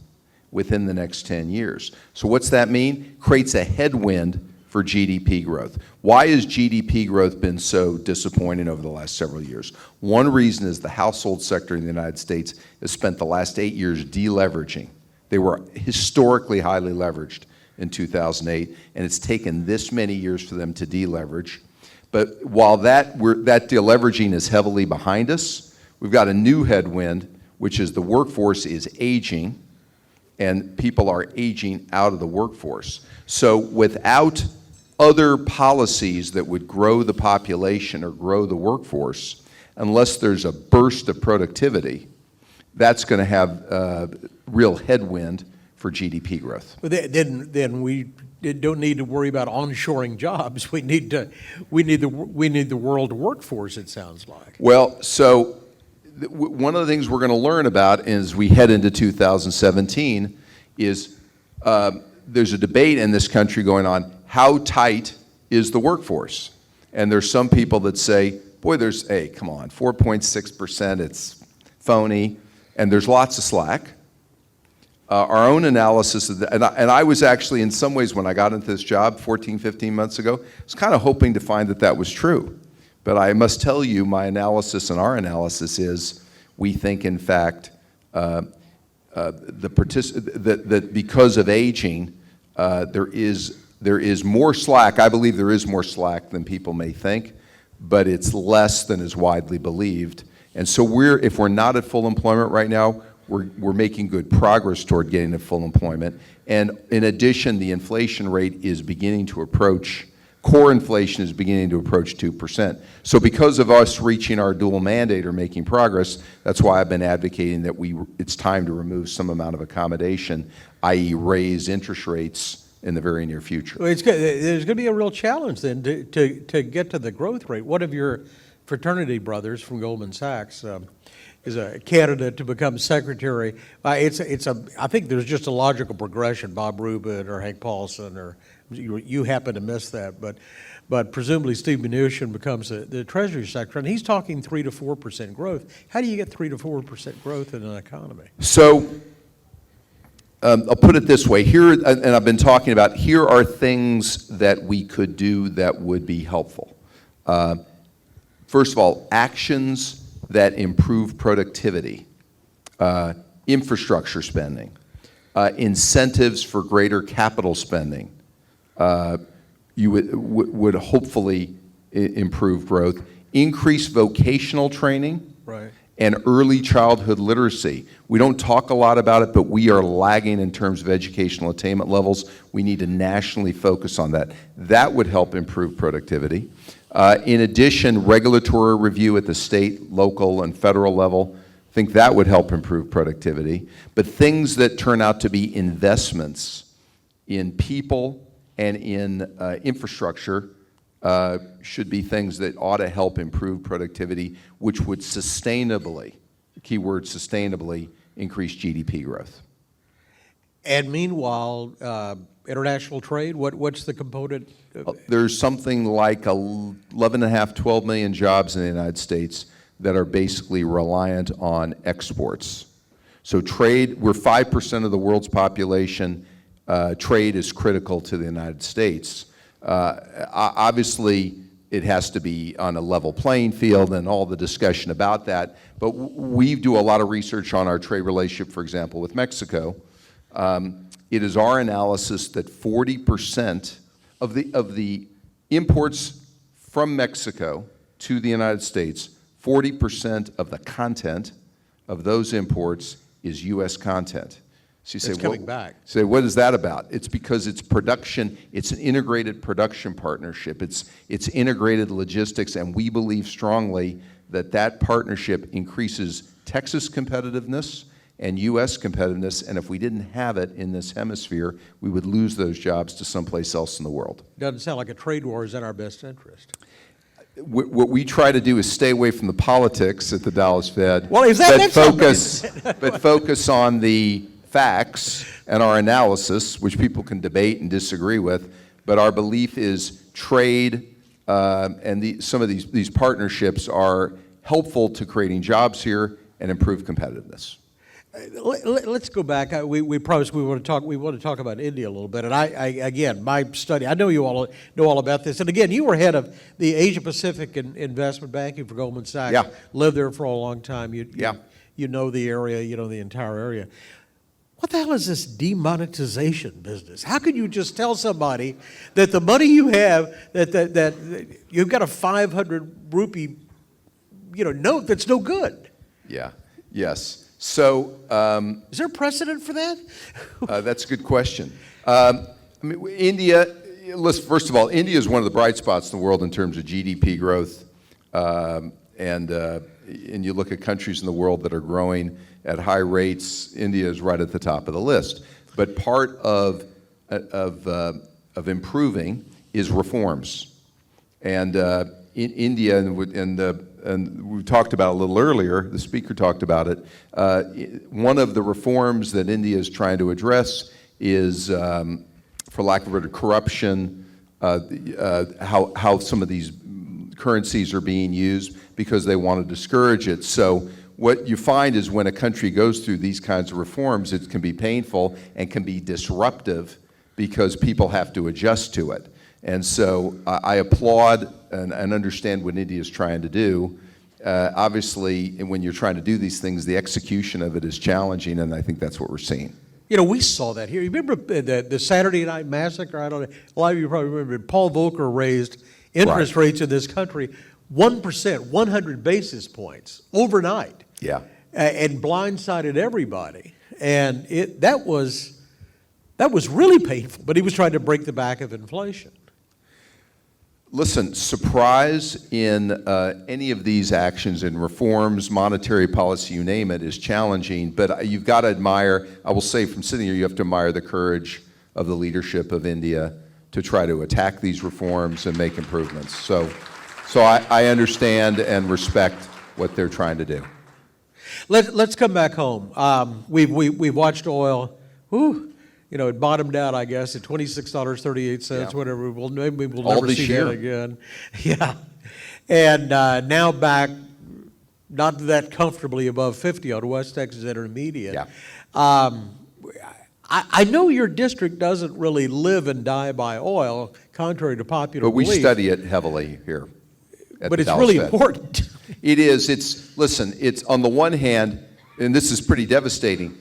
within the next 10 years. So what's that mean? Creates a headwind for GDP growth. Why has GDP growth been so disappointing over the last several years? One reason is the household sector in the United States has spent the last 8 years deleveraging. They were historically highly leveraged in 2008, and it's taken this many years for them to deleverage. But while that deleveraging is heavily behind us, we've got a new headwind, which is the workforce is aging, and people are aging out of the workforce. So without other policies that would grow the population or grow the workforce, unless there's a burst of productivity, that's going to have real headwind for GDP growth. But then we don't need to worry about onshoring jobs. We need the world workforce, it sounds like. Well, so one of the things we're going to learn about as we head into 2017 is there's a debate in this country going on, how tight is the workforce? And there's some people that say, boy, come on, 4.6%, it's phony, and there's lots of slack. Our own analysis of that, and I was actually, in some ways, when I got into this job 14, 15 months ago, I was kind of hoping to find that was true. But I must tell you, my analysis and our analysis is, we think, in fact, that because of aging, there is more slack. I believe there is more slack than people may think, but it's less than is widely believed. And so if we're not at full employment right now, we're making good progress toward getting to full employment. And in addition, the inflation rate is beginning to approach, core inflation is beginning to approach 2%. So because of us reaching our dual mandate or making progress, that's why I've been advocating that it's time to remove some amount of accommodation, i.e. raise interest rates in the very near future. Well, there's going to be a real challenge then to get to the growth rate. One of your fraternity brothers from Goldman Sachs, candidate to become secretary. I think there's just a logical progression. Bob Rubin or Hank Paulson, or you happen to miss that, but presumably Steve Mnuchin becomes the Treasury Secretary, and he's talking 3 to 4% growth. How do you get 3 to 4% growth in an economy? So I'll put it this way. Here, and I've been talking about, here are things that we could do that would be helpful. First of all, actions that improve productivity, infrastructure spending, incentives for greater capital spending, you would hopefully improve growth, increase vocational training, right, and early childhood literacy. We don't talk a lot about it, but we are lagging in terms of educational attainment levels. We need to nationally focus on that. That would help improve productivity. In addition, regulatory review at the state, local, and federal level, I think that would help improve productivity. But things that turn out to be investments in people and in infrastructure should be things that ought to help improve productivity, which would sustainably, keyword sustainably, increase GDP growth. And meanwhile, international trade, what's the component? There's something like 11.5, 12 million jobs in the United States that are basically reliant on exports. So trade, we're 5% of the world's population. Trade is critical to the United States. Obviously, it has to be on a level playing field and all the discussion about that. But we do a lot of research on our trade relationship, for example, with Mexico. It is our analysis that 40% of the imports from Mexico to the United States, 40% of the content of those imports is U.S. content. So you say, it's coming back. Say, what is that about? It's because it's production, it's an integrated production partnership, it's integrated logistics, and we believe strongly that that partnership increases Texas competitiveness and U.S. competitiveness, and if we didn't have it in this hemisphere, we would lose those jobs to someplace else in the world. Doesn't sound like a trade war is in our best interest. What we try to do is stay away from the politics at the Dallas Fed, well, but focus on the facts and our analysis, which people can debate and disagree with, but our belief is trade and some of these partnerships are helpful to creating jobs here and improve competitiveness. Let's go back. We promised we want to talk about India a little bit. And again, my study, I know you all know all about this. And again, you were head of the Asia Pacific investment banking for Goldman Sachs. Yeah. Lived there for a long time. You know the area, you know the entire area. What the hell is this demonetization business? How can you just tell somebody that the money you have, that you've got a 500 rupee, note that's no good? Yeah. Yes. So, is there a precedent for that? That's a good question. India, first of all, India is one of the bright spots in the world in terms of GDP growth, and you look at countries in the world that are growing at high rates. India is right at the top of the list. But part of improving is reforms, and in India, and we talked about it a little earlier, the speaker talked about it, one of the reforms that India is trying to address is, for lack of a better, corruption, how some of these currencies are being used because they want to discourage it. So what you find is when a country goes through these kinds of reforms, it can be painful and can be disruptive because people have to adjust to it. And so I applaud and understand what India is trying to do. Obviously, when you're trying to do these things, the execution of it is challenging, and I think that's what we're seeing. We saw that here. You remember the Saturday Night Massacre? I don't know. A lot of you probably remember. Paul Volcker raised interest rates in this country 1%, 100 basis points overnight. Yeah. And blindsided everybody. And that was really painful. But he was trying to break the back of inflation. Listen, surprise in any of these actions and reforms, monetary policy, you name it, is challenging. But you've got to admire, I will say from sitting here, you have to admire the courage of the leadership of India to try to attack these reforms and make improvements. So I understand and respect what they're trying to do. Let's come back home. We've watched oil, it bottomed out, I guess, at $26.38, Yeah. whatever. Maybe we'll All never this see year. that again. Yeah. And now back, not that comfortably above 50 on West Texas Intermediate. Yeah. I know your district doesn't really live and die by oil, contrary to popular But we belief. study it heavily here at But the it's Dallas really Fed. important. It is. Listen, it's on the one hand, and this is pretty devastating,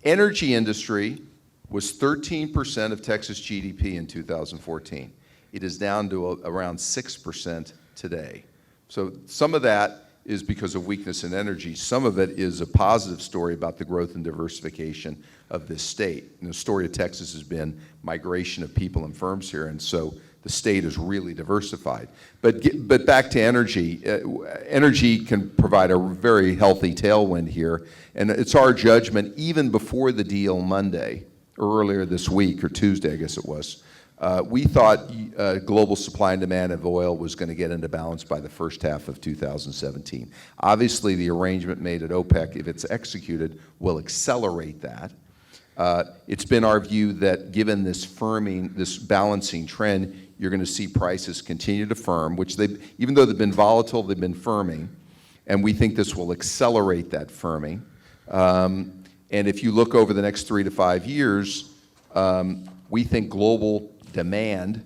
energy industry was 13% of Texas GDP in 2014. It is down to around 6% today. So some of that is because of weakness in energy. Some of it is a positive story about the growth and diversification of this state. And the story of Texas has been migration of people and firms here, and so the state is really diversified. But back to energy. Energy can provide a very healthy tailwind here, and it's our judgment, even before the deal Monday, or earlier this week, or Tuesday, I guess it was, we thought global supply and demand of oil was going to get into balance by the first half of 2017. Obviously, the arrangement made at OPEC, if it's executed, will accelerate that. It's been our view that given this firming, this balancing trend, you're going to see prices continue to firm, which even though they've been volatile, they've been firming, and we think this will accelerate that firming. And if you look over the next 3 to 5 years, we think global demand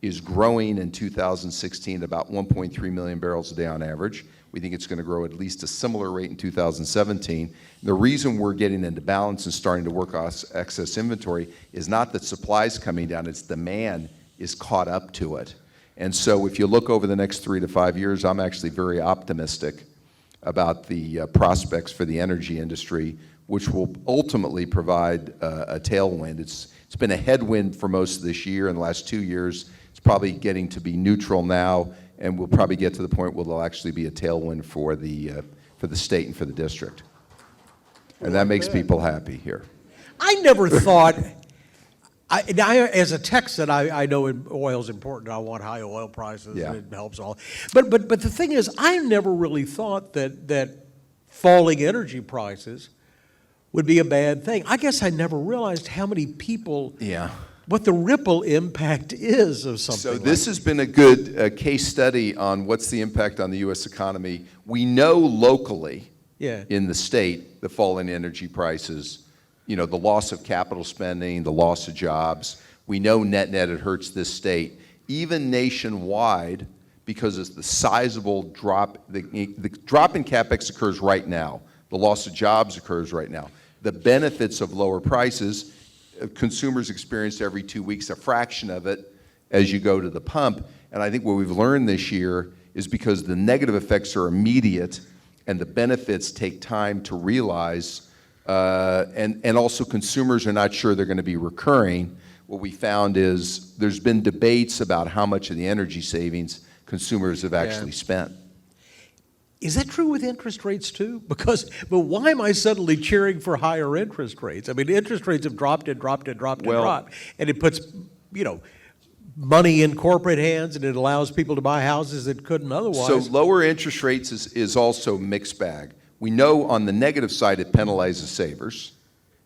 is growing in 2016 about 1.3 million barrels a day on average. We think it's going to grow at least a similar rate in 2017. The reason we're getting into balance and starting to work off excess inventory is not that supply is coming down, it's demand is caught up to it. And so if you look over the next 3 to 5 years, I'm actually very optimistic about the prospects for the energy industry, which will ultimately provide a tailwind. It's been a headwind for most of this year. In the last 2 years, it's probably getting to be neutral now, and we'll probably get to the point where there'll actually be a tailwind for the state and for the district. And that makes people happy here. I never thought, as a Texan, I know oil is important. I want high oil prices, Yeah. and it helps all. But the thing is, I never really thought that falling energy prices would be a bad thing. I guess I never realized how many people, what the ripple impact is of something So like this has been a good case study on what's the impact on the U.S. economy. We know locally in the state the fall in energy prices, the loss of capital spending, the loss of jobs. We know net it hurts this state. Even nationwide, because it's the sizable drop, the drop in CapEx occurs right now. The loss of jobs occurs right now. The benefits of lower prices, consumers experience every 2 weeks a fraction of it as you go to the pump. And I think what we've learned this year is because the negative effects are immediate and the benefits take time to realize, and also consumers are not sure they're going to be recurring, what we found is there's been debates about how much of the energy savings consumers have actually spent. Is that true with interest rates too? But why am I suddenly cheering for higher interest rates? I mean, interest rates have dropped and dropped. And it puts, money in corporate hands, and it allows people to buy houses that couldn't otherwise. So lower interest rates is also a mixed bag. We know on the negative side it penalizes savers.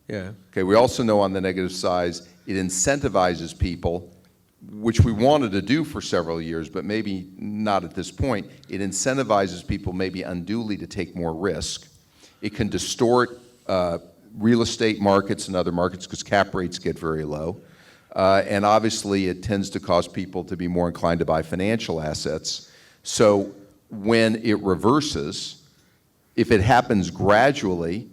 Yeah. Okay, we also know on the negative side it incentivizes people, which we wanted to do for several years, but maybe not at this point. It incentivizes people maybe unduly to take more risk. It can distort real estate markets and other markets because cap rates get very low. And obviously it tends to cause people to be more inclined to buy financial assets. So when it reverses, if it happens gradually,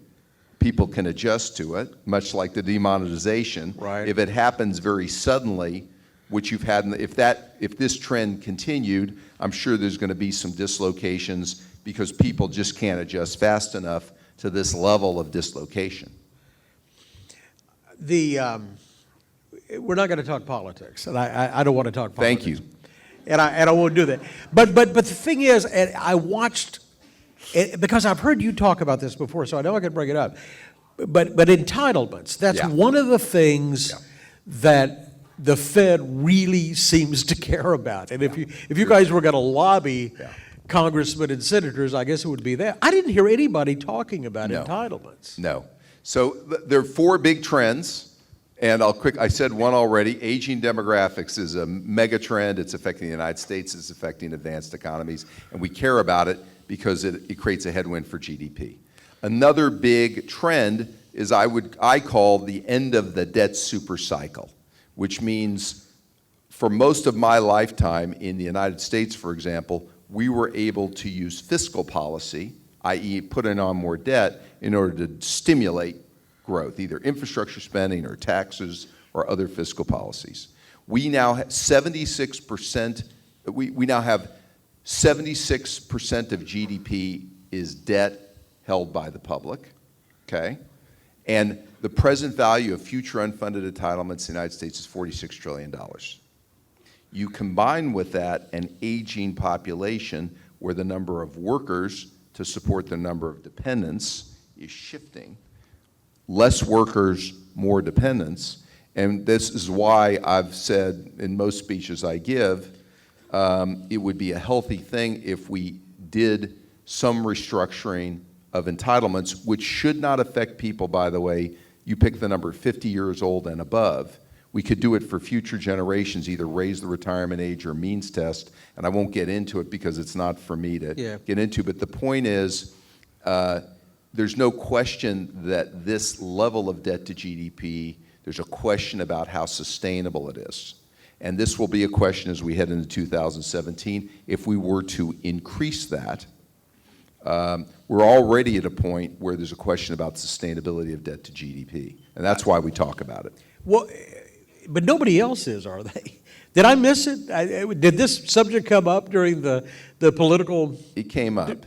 people can adjust to it, much like the demonetization. Right. If it happens very suddenly, which you've had, if this trend continued, I'm sure there's going to be some dislocations because people just can't adjust fast enough to this level of dislocation. We're not going to talk politics, and I don't want to talk politics. Thank you. And I won't do that. But the thing is, and I watched, because I've heard you talk about this before, so I know I can bring it up. But entitlements, that's one of the things that the Fed really seems to care about. And if you guys were going to lobby congressmen and senators, I guess it would be that. I didn't hear anybody talking about No. entitlements. No. So there are four big trends, and I said one already. Aging demographics is a mega trend. It's affecting the United States. It's affecting advanced economies, and we care about it because it creates a headwind for GDP. Another big trend is I call the end of the debt super cycle, which means for most of my lifetime in the United States, for example, we were able to use fiscal policy, i.e. putting on more debt, in order to stimulate growth, either infrastructure spending or taxes or other fiscal policies. We now have 76%, we now have 76% of GDP is debt held by the public, okay? And the present value of future unfunded entitlements in the United States is $46 trillion. You combine with that an aging population where the number of workers to support the number of dependents is shifting. Less workers, more dependents. And this is why I've said in most speeches I give, it would be a healthy thing if we did some restructuring of entitlements, which should not affect people, by the way. You pick the number 50 years old and above. We could do it for future generations, either raise the retirement age or means test, and I won't get into it because it's not for me to get into, but the point is, there's no question that this level of debt to GDP, there's a question about how sustainable it is. And this will be a question as we head into 2017. If we were to increase that, we're already at a point where there's a question about sustainability of debt to GDP, and that's why we talk about it. Well, but nobody else is, are they? Did I miss it? Did this subject come up during the political? It came up.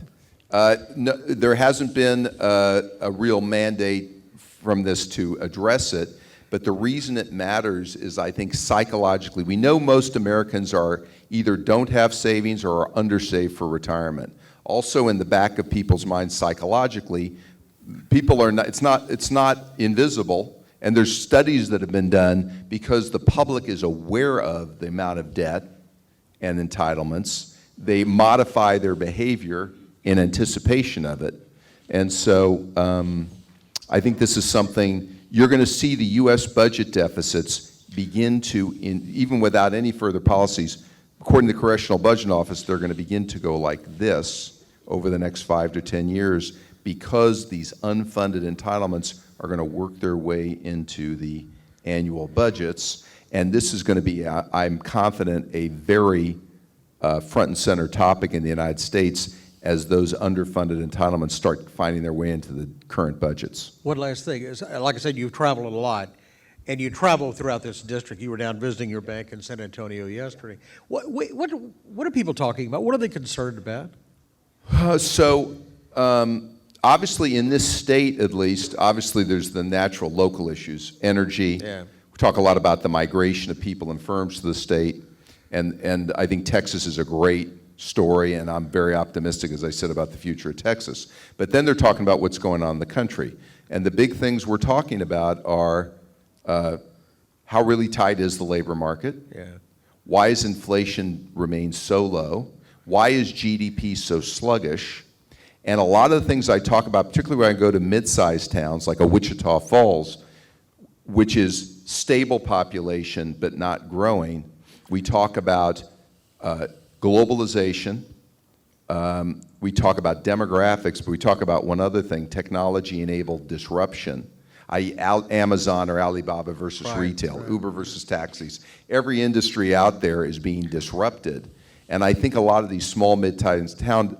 No, there hasn't been a real mandate from this to address it, but the reason it matters is, I think, psychologically. We know most Americans are either don't have savings or are undersaved for retirement. Also, in the back of people's minds psychologically, people are not, it's not invisible. And there's studies that have been done because the public is aware of the amount of debt and entitlements. They modify their behavior in anticipation of it. And so I think this is something, you're going to see the U.S. budget deficits begin to, even without any further policies, according to the Congressional Budget Office, they're going to begin to go like this over the next 5 to 10 years because these unfunded entitlements are going to work their way into the annual budgets. And this is going to be, I'm confident, a very front and center topic in the United States as those underfunded entitlements start finding their way into the current budgets. One last thing is, like I said, you've traveled a lot, and you travel throughout this district. You were down visiting your bank in San Antonio yesterday. What are people talking about? What are they concerned about? Obviously, in this state, at least, obviously there's the natural local issues, energy. Yeah. We talk a lot about the migration of people and firms to the state, and I think Texas is a great story, and I'm very optimistic, as I said, about the future of Texas. But then they're talking about what's going on in the country. And the big things we're talking about are how really tight is the labor market? Yeah. Why is inflation remain so low? Why is GDP so sluggish? And a lot of the things I talk about, particularly when I go to mid-sized towns like a Wichita Falls, which is stable population but not growing, we talk about globalization, we talk about demographics, but we talk about one other thing, technology-enabled disruption, i.e. Amazon or Alibaba versus retail, Uber versus taxis. Every industry out there is being disrupted. And I think a lot of these small, mid-sized towns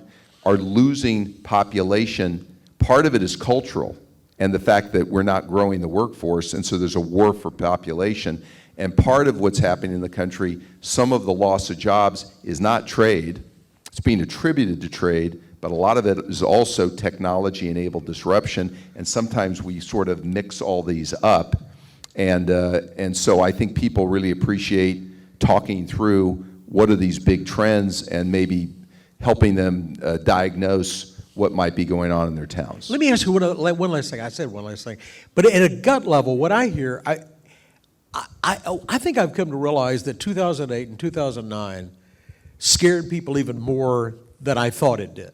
are losing population. Part of it is cultural and the fact that we're not growing the workforce, and so there's a war for population. And part of what's happening in the country, some of the loss of jobs is not trade. It's being attributed to trade, but a lot of it is also technology-enabled disruption, and sometimes we sort of mix all these up. And so I think people really appreciate talking through what are these big trends and maybe helping them diagnose what might be going on in their towns. Let me ask you one last thing. I said one last thing. But at a gut level, what I hear, I think I've come to realize that 2008 and 2009 scared people even more than I thought it did.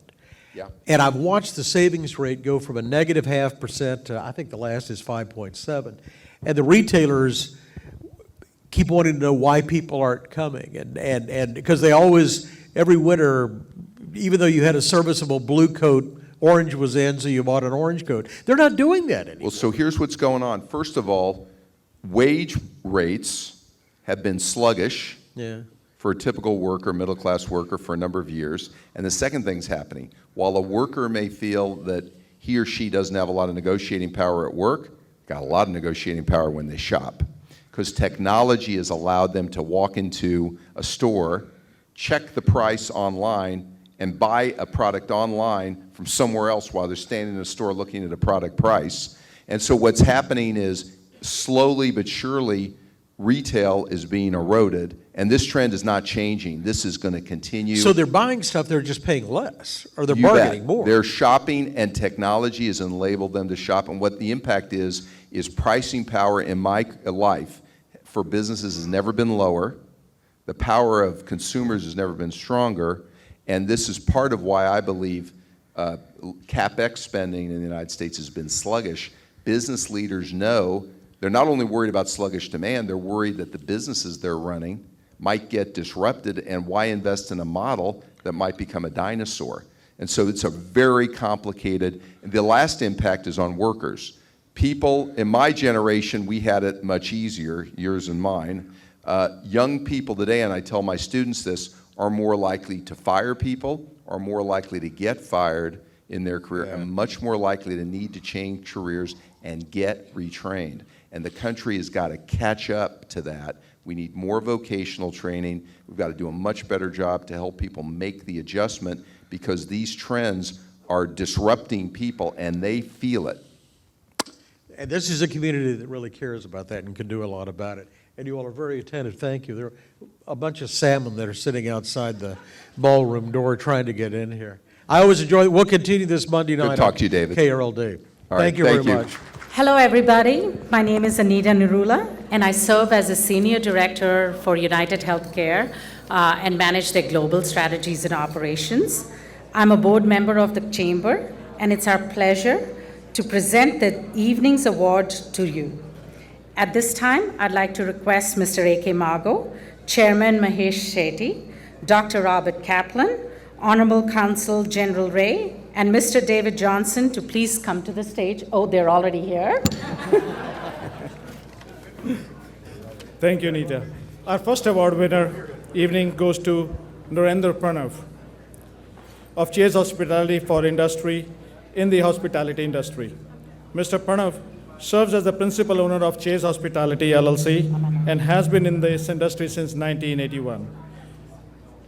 Yeah. And I've watched the savings rate go from a negative 0.5% to, I think the last is 5.7. And the retailers keep wanting to know why people aren't coming. And because they always, every winter, even though you had a serviceable blue coat, orange was in, so you bought an orange coat. They're not doing that anymore. Well, so here's what's going on. First of all, wage rates have been sluggish Yeah. for a typical worker, middle-class worker, for a number of years. And the second thing's happening. While a worker may feel that he or she doesn't have a lot of negotiating power at work, got a lot of negotiating power when they shop. Because technology has allowed them to walk into a store, check the price online, and buy a product online from somewhere else while they're standing in a store looking at a product price. And so what's happening is, slowly but surely, retail is being eroded, and this trend is not changing. This is going to continue. So they're buying stuff, they're just paying less, or they're You bet. bargaining more. They're shopping, and technology has enabled them to shop. And what the impact is pricing power in my life for businesses has never been lower. The power of consumers has never been stronger. And this is part of why I believe CapEx spending in the United States has been sluggish. Business leaders know they're not only worried about sluggish demand, they're worried that the businesses they're running might get disrupted, and why invest in a model that might become a dinosaur? And so it's a very complicated, and the last impact is on workers. People in my generation, we had it much easier, yours and mine. Young people today, and I tell my students this, are more likely to fire people, are more likely to get fired in their career, and much more likely to need to change careers and get retrained. And the country has got to catch up to that. We need more vocational training. We've got to do a much better job to help people make the adjustment, because these trends are disrupting people and they feel it. And this is a community that really cares about that and can do a lot about it. And you all are very attentive. Thank you. There are a bunch of salmon that are sitting outside the ballroom door trying to get in here. I always enjoy it. We'll continue this Monday night. Good to talk to you, David. KRLD. All right, Thank you very thank you. much. Hello, everybody. My name is Anita Nirula, and I serve as a Senior Director for United Healthcare and manage their global strategies and operations. I'm a board member of the Chamber, and it's our pleasure to present the evening's award to you. At this time, I'd like to request Mr. A.K. Mago, Chairman Mahesh Shetty, Dr. Robert Kaplan, Honorable Consul General Ray, and Mr. David Johnson to please come to the stage. Oh, they're already here. Thank you, Anita. Our first award winner evening goes to Narendra Pranav of Chase Hospitality for Industry in the hospitality industry. Mr. Pranav serves as the principal owner of Chase Hospitality LLC and has been in this industry since 1981.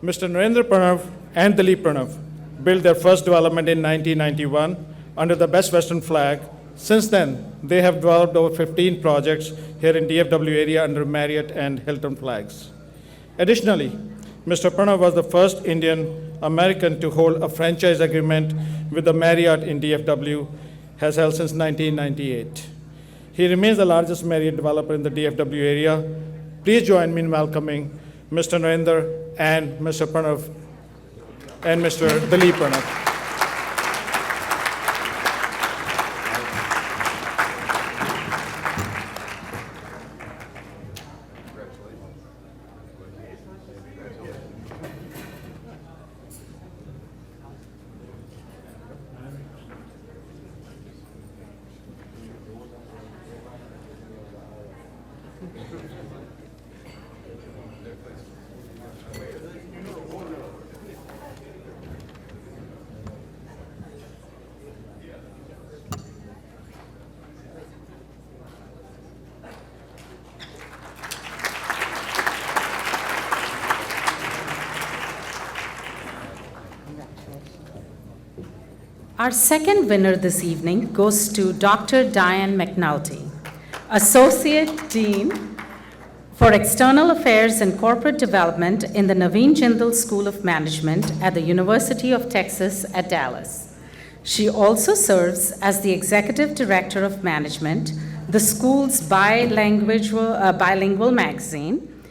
Mr. Narendra Pranav and Dilip Pranav built their first development in 1991 under the Best Western flag. Since then, they have developed over 15 projects here in DFW area under Marriott and Hilton flags. Additionally, Mr. Pranav was the first Indian American to hold a franchise agreement with the Marriott in DFW, has held since 1998. He remains the largest Marriott developer in the DFW area. Please join me in welcoming Mr. Narendra and Mr. Pranav and Mr. Dilip Pranav. Our second winner this evening goes to Dr. Diane McNulty, Associate Dean for External Affairs and Corporate Development in the Naveen Jindal School of Management at the University of Texas at Dallas. She also serves as the Executive Director of Management, the school's bilingual magazine.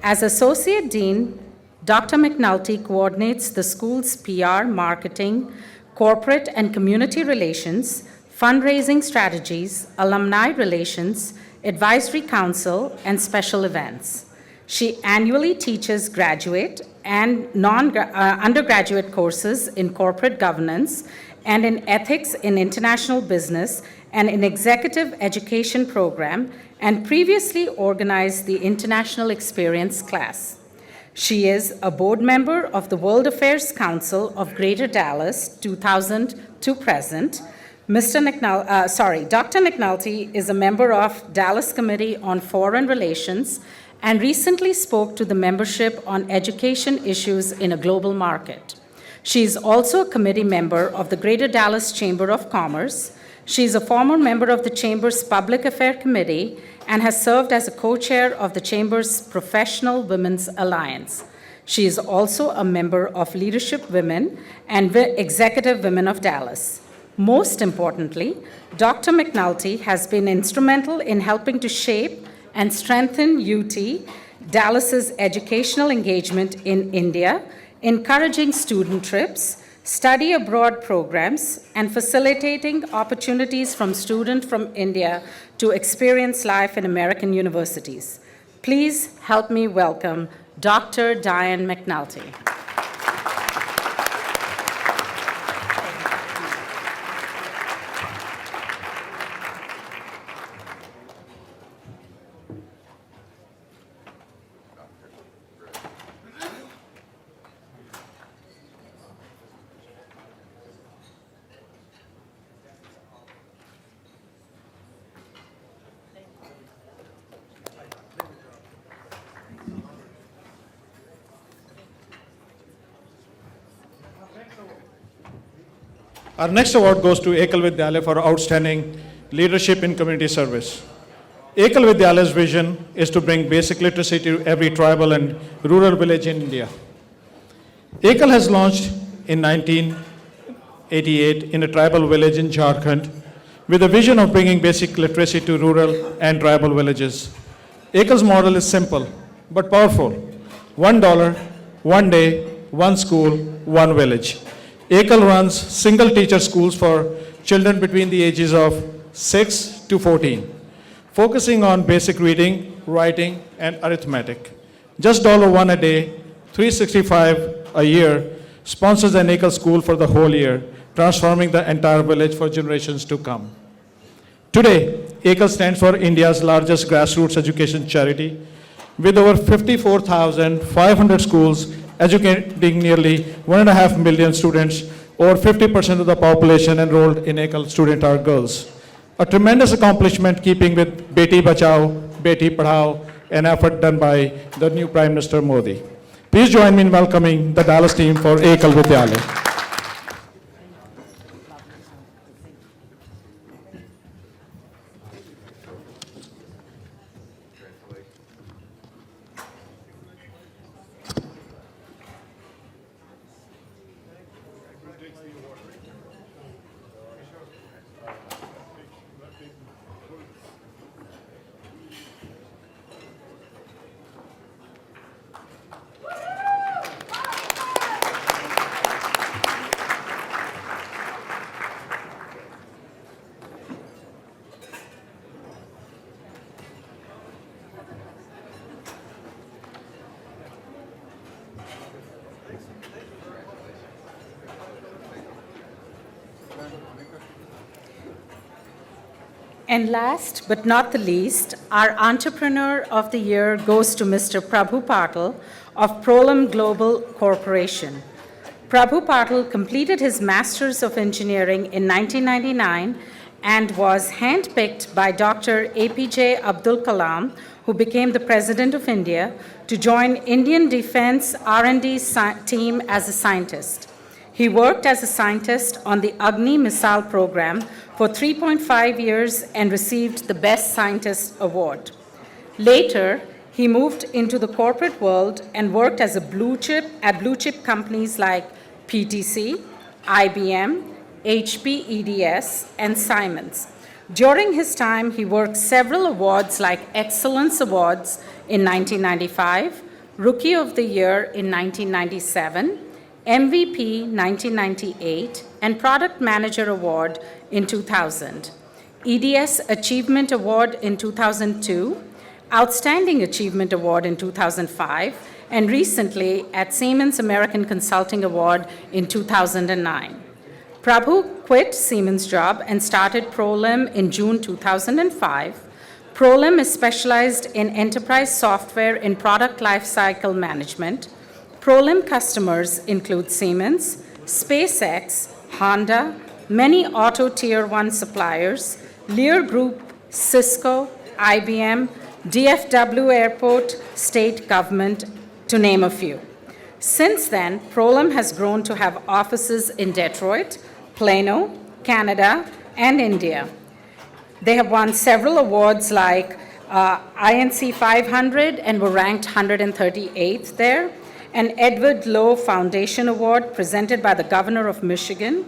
As Associate Dean, Dr. McNulty coordinates the school's PR, marketing, corporate and community relations, fundraising strategies, alumni relations, advisory council, and special events. She annually teaches graduate and undergraduate courses in corporate governance and in ethics in international business and in executive education program, and previously organized the International Experience class. She is a board member of the World Affairs Council of Greater Dallas, 2000 to present. Dr. McNulty is a member of Dallas Committee on Foreign Relations and recently spoke to the membership on education issues in a global market. She is also a committee member of the Greater Dallas Chamber of Commerce. She is a former member of the Chamber's Public Affairs Committee and has served as a co-chair of the Chamber's Professional Women's Alliance. She is also a member of Leadership Women and Executive Women of Dallas. Most importantly, Dr. McNulty has been instrumental in helping to shape and strengthen UT Dallas's educational engagement in India, encouraging student trips, study abroad programs, and facilitating opportunities from students from India to experience life in American universities. Please help me welcome Dr. Diane McNulty. Our next award goes to Ekal Vidyalaya for outstanding leadership in community service. Ekal Vidyalaya's vision is to bring basic literacy to every tribal and rural village in India. Ekal has launched in 1988 in a tribal village in Jharkhand with a vision of bringing basic literacy to rural and tribal villages. Ekal's model is simple but powerful. $1, 1 day, 1 school, 1 village. Ekal runs single teacher schools for children between the ages of 6 to 14, focusing on basic reading, writing, and arithmetic. Just $1 a day, $365 a year, sponsors an Ekal school for the whole year, transforming the entire village for generations to come. Today, Ekal stands for India's largest grassroots education charity, with over 54,500 schools educating nearly 1.5 million students. Over 50% of the population enrolled in Ekal student are girls. A tremendous accomplishment keeping with Beti Bachao, Beti Padhao, an effort done by the new Prime Minister Modi. Please join me in welcoming the Dallas team for Ekal Vidyalaya. And last but not the least, our Entrepreneur of the Year goes to Mr. Prabhu Patil of Prolam Global Corporation. Prabhu Patil completed his Master's of Engineering in 1999 and was handpicked by Dr. APJ Abdul Kalam, who became the President of India, to join Indian Defense R&D team as a scientist. He worked as a scientist on the Agni missile program for 3.5 years and received the Best Scientist Award. Later, he moved into the corporate world and worked as a blue chip companies like PTC, IBM, HP EDS, and Siemens. During his time, he worked several awards like Excellence Awards in 1995, Rookie of the Year in 1997, MVP 1998, and Product Manager Award in 2000. EDS Achievement Award in 2002, Outstanding Achievement Award in 2005, and recently at Siemens American Consulting Award in 2009. Prabhu quit Siemens' job and started Prolim in June 2005. Prolim is specialized in enterprise software in product lifecycle management. Prolim customers include Siemens, SpaceX, Honda, many auto Tier 1 suppliers, Lear Group, Cisco, IBM, DFW Airport, state government, to name a few. Since then, Prolim has grown to have offices in Detroit, Plano, Canada, and India. They have won several awards like INC 500 and were ranked 138th there, an Edward Lowe Foundation Award presented by the Governor of Michigan,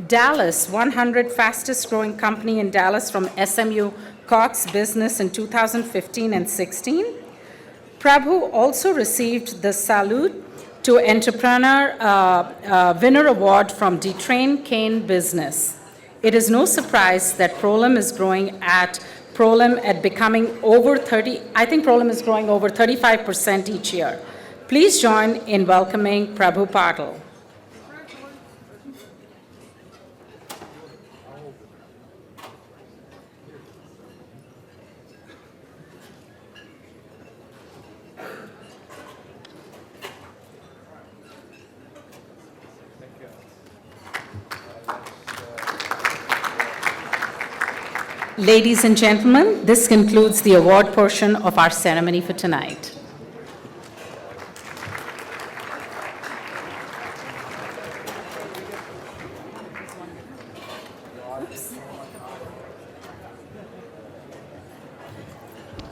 Dallas 100 fastest growing company in Dallas from SMU Cox Business in 2015 and 16. Prabhu also received the Salute to Entrepreneur Winner Award from Detrain Kane Business. It is no surprise that Prolim is growing at becoming over 30, I think Prolim is growing over 35% each year. Please join in welcoming Prabhu Patil. Ladies and gentlemen, this concludes the award portion of our ceremony for tonight.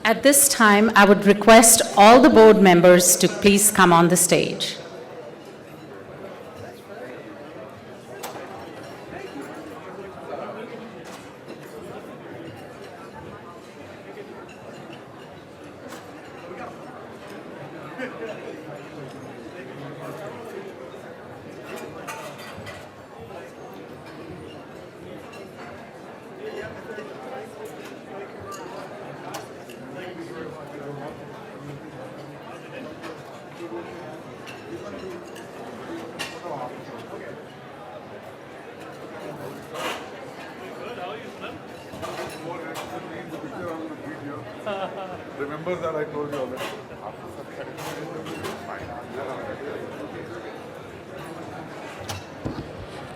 At this time, I would request all the board members to please come on the stage. Remember that I told you already.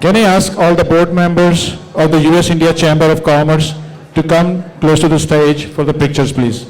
Can I ask all the board members of the US India Chamber of Commerce to come close to the stage for the pictures, please?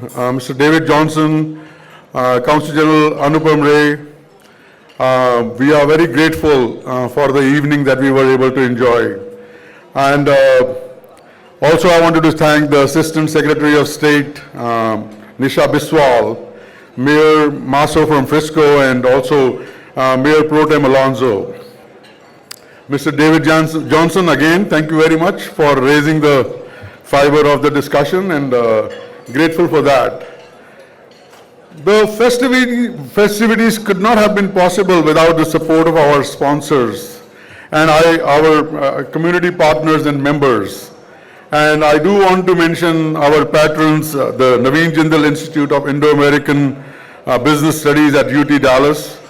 Mr. David Johnson, Council General Anupam Ray. We are very grateful for the evening that we were able to enjoy. And also I wanted to thank the Assistant Secretary of State, Nisha Biswal, Mayor Maso from Frisco, and also Mayor Pro Tem Alonzo. Mr. David Johnson, again, thank you very much for raising the fiber of the discussion, and grateful for that. The festivities could not have been possible without the support of our sponsors and our community partners and members. And I do want to mention our patrons, the Naveen Jindal Institute of Indo-American Business Studies at UT Dallas,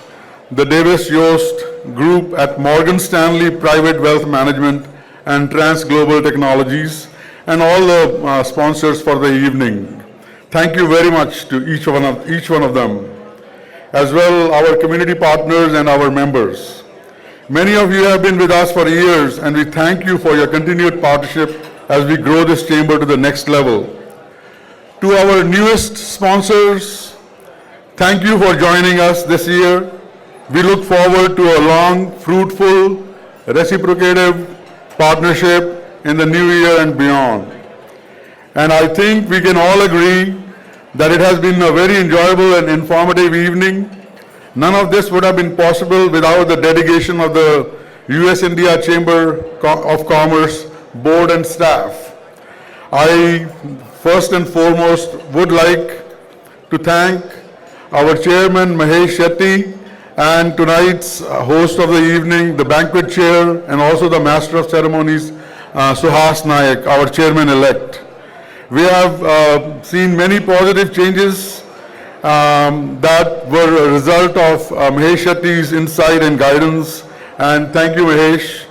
the Davis Yost Group at Morgan Stanley Private Wealth Management and Trans Global Technologies, and all the sponsors for the evening. Thank you very much to each one of them, as well our community partners and our members. Many of you have been with us for years, and we thank you for your continued partnership as we grow this chamber to the next level. To our newest sponsors, thank you for joining us this year. We look forward to a long, fruitful, reciprocative partnership in the new year and beyond. And I think we can all agree that it has been a very enjoyable and informative evening. None of this would have been possible without the dedication of the US India Chamber of Commerce board and staff. I first and foremost would like to thank our chairman Mahesh Shetty, and tonight's host of the evening, the banquet chair, and also the master of ceremonies, Suhas Nayak, our chairman-elect. We have seen many positive changes that were a result of Mahesh Shetty's insight and guidance, and thank you, Mahesh.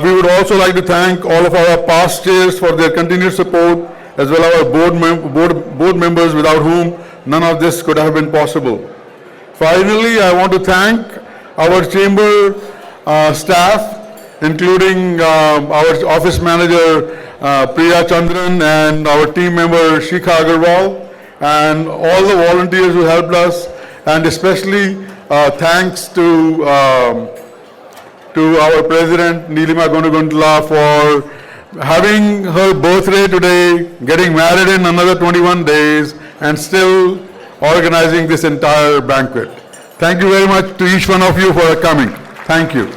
We would also like to thank all of our past chairs for their continued support, as well as our board members without whom none of this could have been possible. Finally, I want to thank our chamber staff, including our office manager, Priya Chandran, and our team member, Shikha Agarwal, and all the volunteers who helped us, and especially thanks to our president, Neelima Gunaguntala, for having her birthday today, getting married in another 21 days, and still organizing this entire banquet. Thank you very much to each one of you for coming. Thank you.